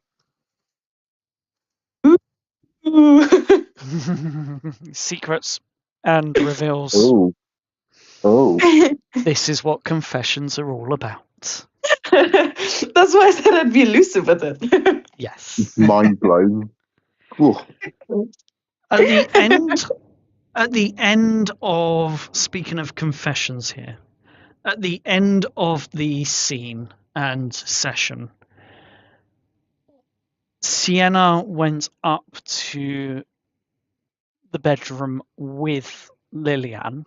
Secrets and reveals. Oh. Oh. This is what confessions are all about. That's why I said I'd be elusive with it. Yes. Mind blown. Ooh. At the end of, speaking of confessions here, at the end of the scene and session, Sienna went up to the bedroom with Lillian.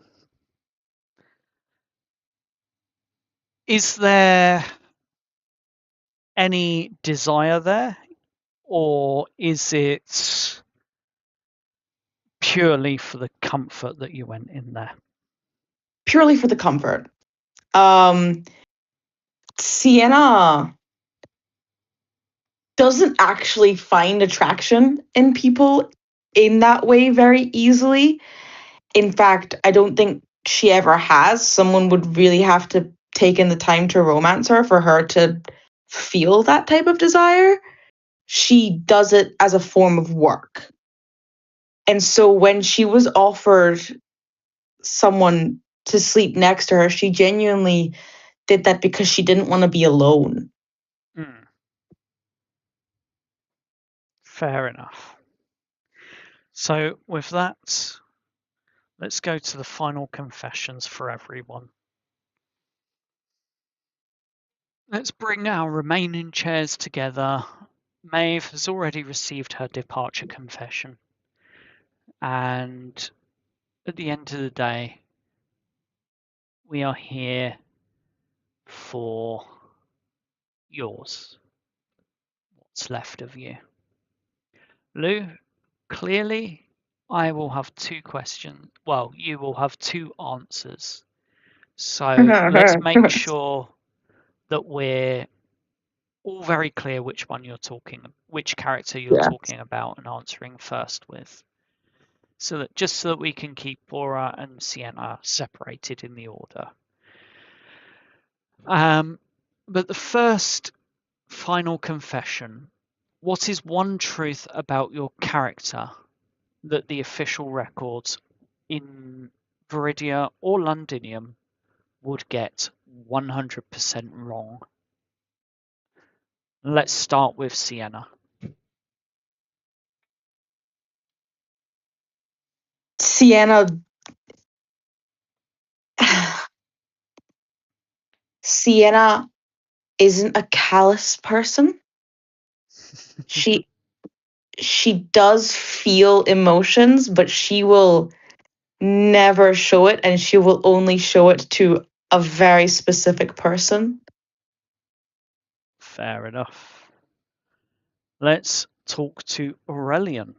Is there any desire there, or is it purely for the comfort that you went in there? Purely for the comfort. Sienna doesn't actually find attraction in people in that way very easily. In fact, I don't think she ever has. Someone would really have to take in the time to romance her for her to feel that type of desire. She does it as a form of work. And so when she was offered someone to sleep next to her, she genuinely did that because she didn't want to be alone. Mm. Fair enough. So with that, let's go to the final confessions for everyone. Let's bring our remaining chairs together. Maeve has already received her departure confession. And at the end of the day, we are here for yours. What's left of you. Lou, clearly I will have two questions. Well, you will have two answers. So let's make sure that we're all very clear which character you're talking about and answering first with. So that we can keep Bora and Sienna separated in the order. But the first final confession, what is one truth about your character that the official records in Veridia or Londinium would get 100% wrong? Let's start with Sienna. Sienna isn't a callous person. She does feel emotions, but she will never show it, and she will only show it to a very specific person. Fair enough. Let's talk to Aurelian.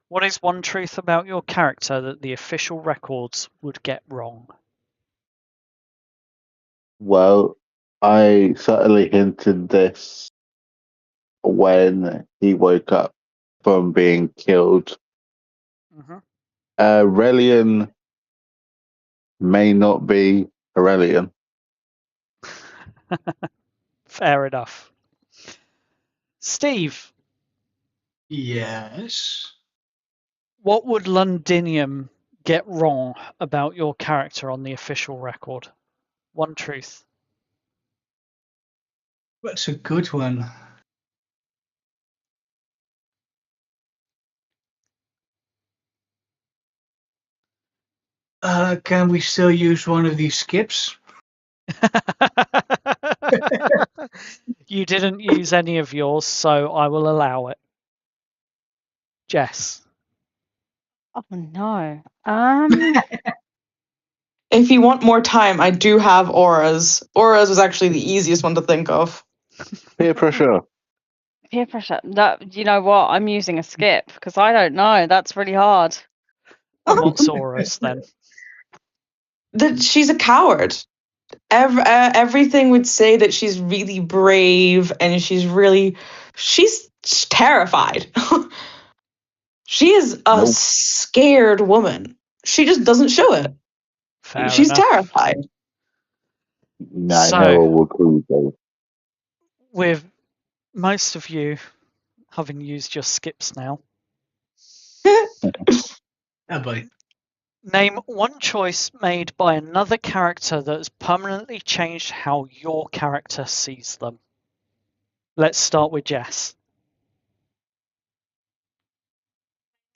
What is one truth about your character that the official records would get wrong? Well, I certainly hinted this when he woke up. from being killed. Mm-hmm. Aurelian may not be Aurelian. Fair enough. Steve, Yes. what would Londinium get wrong about your character on the official record? One truth. That's a good one. Can we still use one of these skips? You didn't use any of yours, so I will allow it. Jess. Oh no. If you want more time, I do have auras. Auras was actually the easiest one to think of. Peer pressure. Peer pressure. No, you know what? I'm using a skip because I don't know. That's really hard. What's auras then? That she's a coward. Everything would say that she's really brave and she's terrified. She is a Nope. scared woman. She just doesn't show it. Fair She's enough. terrified. No, I So- know will agree though. With most of you having used your skips now, Oh boy. name one choice made by another character that has permanently changed how your character sees them. Let's start with Jess.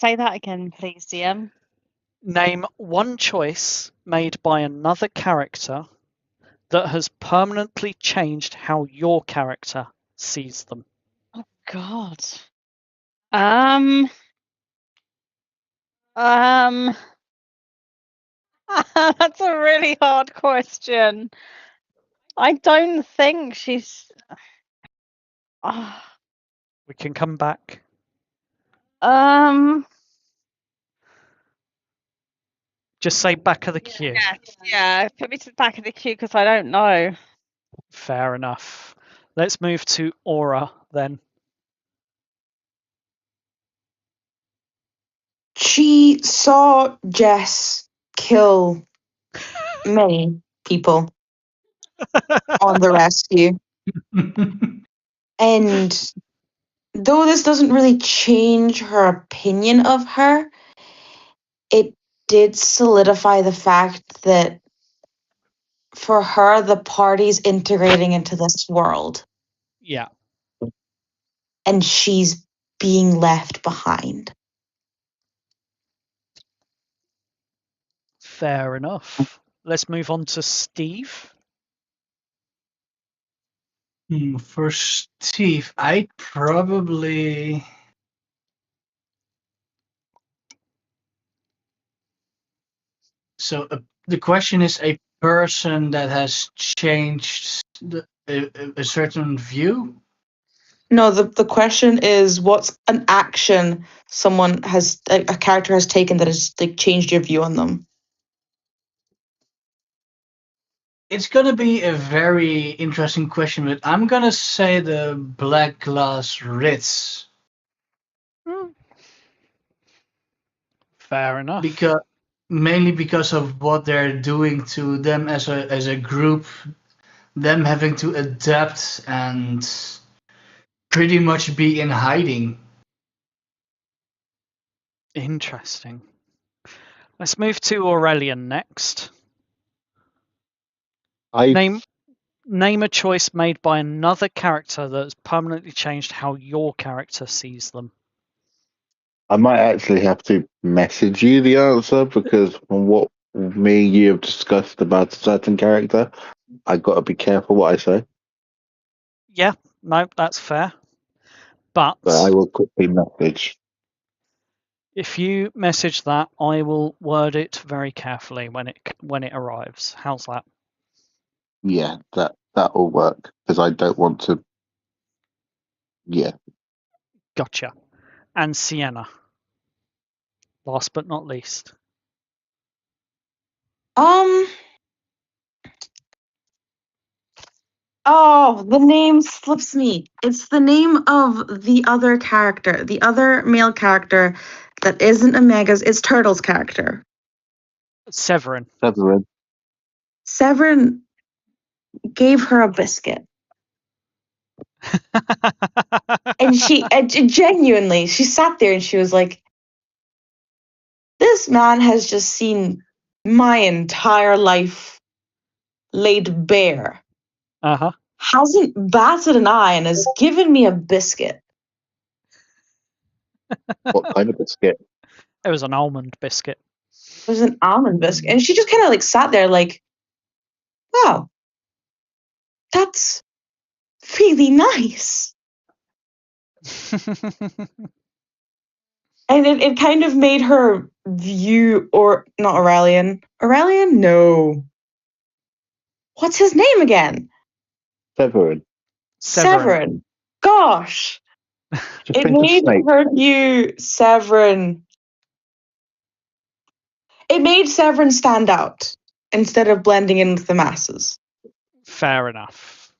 Say that again, please, DM. Name one choice made by another character that has permanently changed how your character sees them. Oh God. Um. That's a really hard question. I don't think she's. We can come back. Just say back of the queue. Yeah. Put me to the back of the queue because I don't know. Fair enough. Let's move to Aura then. She saw Jess kill many people on the rescue. And though this doesn't really change her opinion of her, it did solidify the fact that for her, the party's integrating into this world Yeah, and she's being left behind. fair enough. Let's move on to Steve. For Steve, I'd probably. So the question is a person that has changed a certain view. No, the question is what's an action someone has a character has taken that has like changed your view on them? It's gonna be a very interesting question, but I'm gonna say the Black Glass Ritz Fair enough. mainly because of what they're doing to them as a group, them having to adapt and pretty much be in hiding. Interesting. Let's move to Aurelian next. Name a choice made by another character that has permanently changed how your character sees them. I might actually have to message you the answer because from what me and you have discussed about a certain character, I got to be careful what I say. Yeah, no, that's fair. But But I will quickly message. if you message that, I will word it very carefully when it arrives. How's that? Yeah, that will work because I don't want to. Yeah, Gotcha. And Sienna, last but not least. Oh, Oh, the name slips me. It's the name of the other character, the other male character that isn't Omega's. It's Turtle's character. Severin. Severin gave her a biscuit. And she genuinely, she sat there and she was like, this man has just seen my entire life laid bare. Uh-huh. Hasn't batted an eye and has given me a biscuit. What kind of biscuit? It was an almond biscuit. It was an almond biscuit. And she just kind of like sat there like, wow, that's really nice. And it kind of made her view, or not Aurelian. Aurelian? No. What's his name again? Severin. Gosh. Just It think of made Snape. her view Severin. It made Severin stand out instead of blending in with the masses. Fair enough.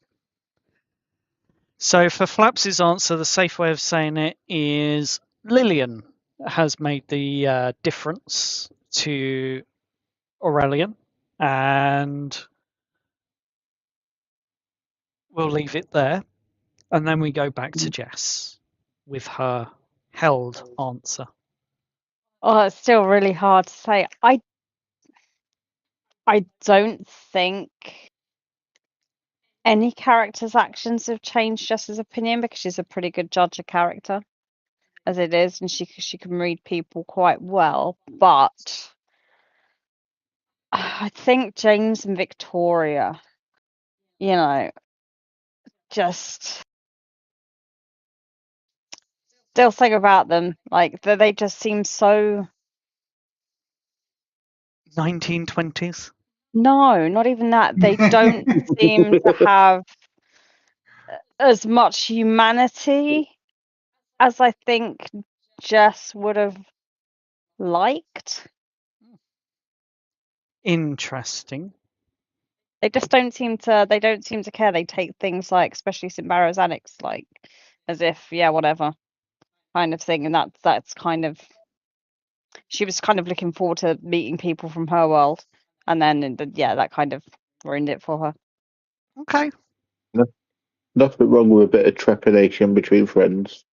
So for Flaps's answer, the safe way of saying it is Lillian has made the difference to Aurelian, and we'll leave it there. And then we go back to Jess with her held answer. Oh, it's still really hard to say. I don't think any character's actions have changed Jess's opinion, because she's a pretty good judge of character as it is, and she can read people quite well. But I think James and Victoria, just still think about them. Like they just seem so. 1920s. No, not even that. They don't seem to have as much humanity as I think Jess would have liked. Interesting. They just don't seem to. They don't seem to care. They take things like, especially St. Barrow's Annex, like as if whatever kind of thing. And that's kind of. She was kind of looking forward to meeting people from her world, and then that kind of ruined it for her. Okay. Nothing wrong with a bit of trepidation between friends.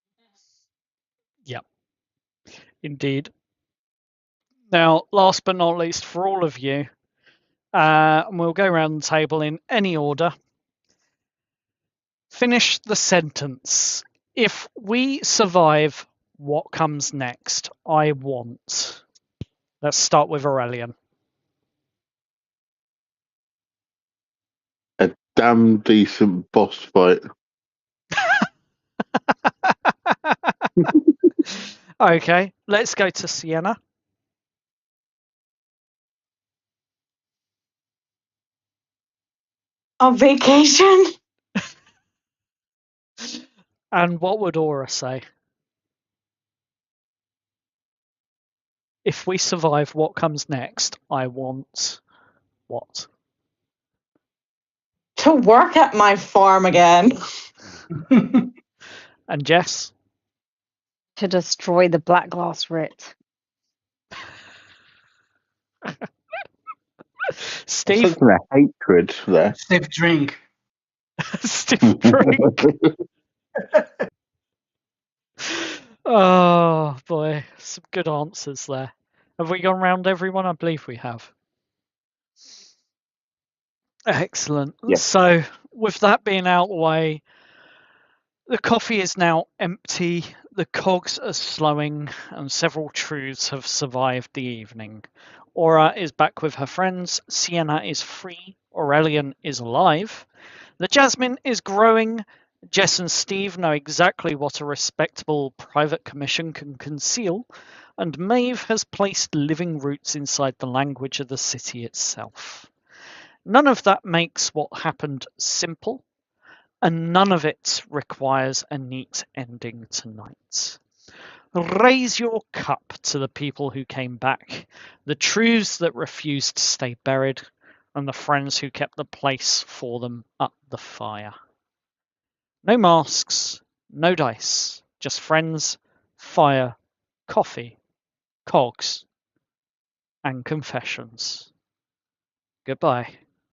Yep. Indeed. Now, last but not least, for all of you, and we'll go around the table in any order. Finish the sentence. If we survive, what comes next? I want. Let's start with Aurelian. A damn decent boss fight. Okay, let's go to Sienna. A vacation? And what would Aura say? If we survive, what comes next? I want what? To work at my farm again. And Jess? To destroy the Black Glass Writ. Steve? Something of hatred there. Stiff drink. Stiff drink. Oh boy, some good answers there. Have we gone round everyone? I believe we have. Excellent. Yeah. So, with that being out of the way, the coffee is now empty, the cogs are slowing, and several truths have survived the evening. Aura is back with her friends, Sienna is free, Aurelian is alive, the jasmine is growing, Jess and Steve know exactly what a respectable private commission can conceal, and Maeve has placed living roots inside the language of the city itself. None of that makes what happened simple, and none of it requires a neat ending tonight. Raise your cup to the people who came back, the truths that refused to stay buried, and the friends who kept the place for them at the fire. No masks, no dice, just friends, fire, coffee, cogs, and confessions. Goodbye.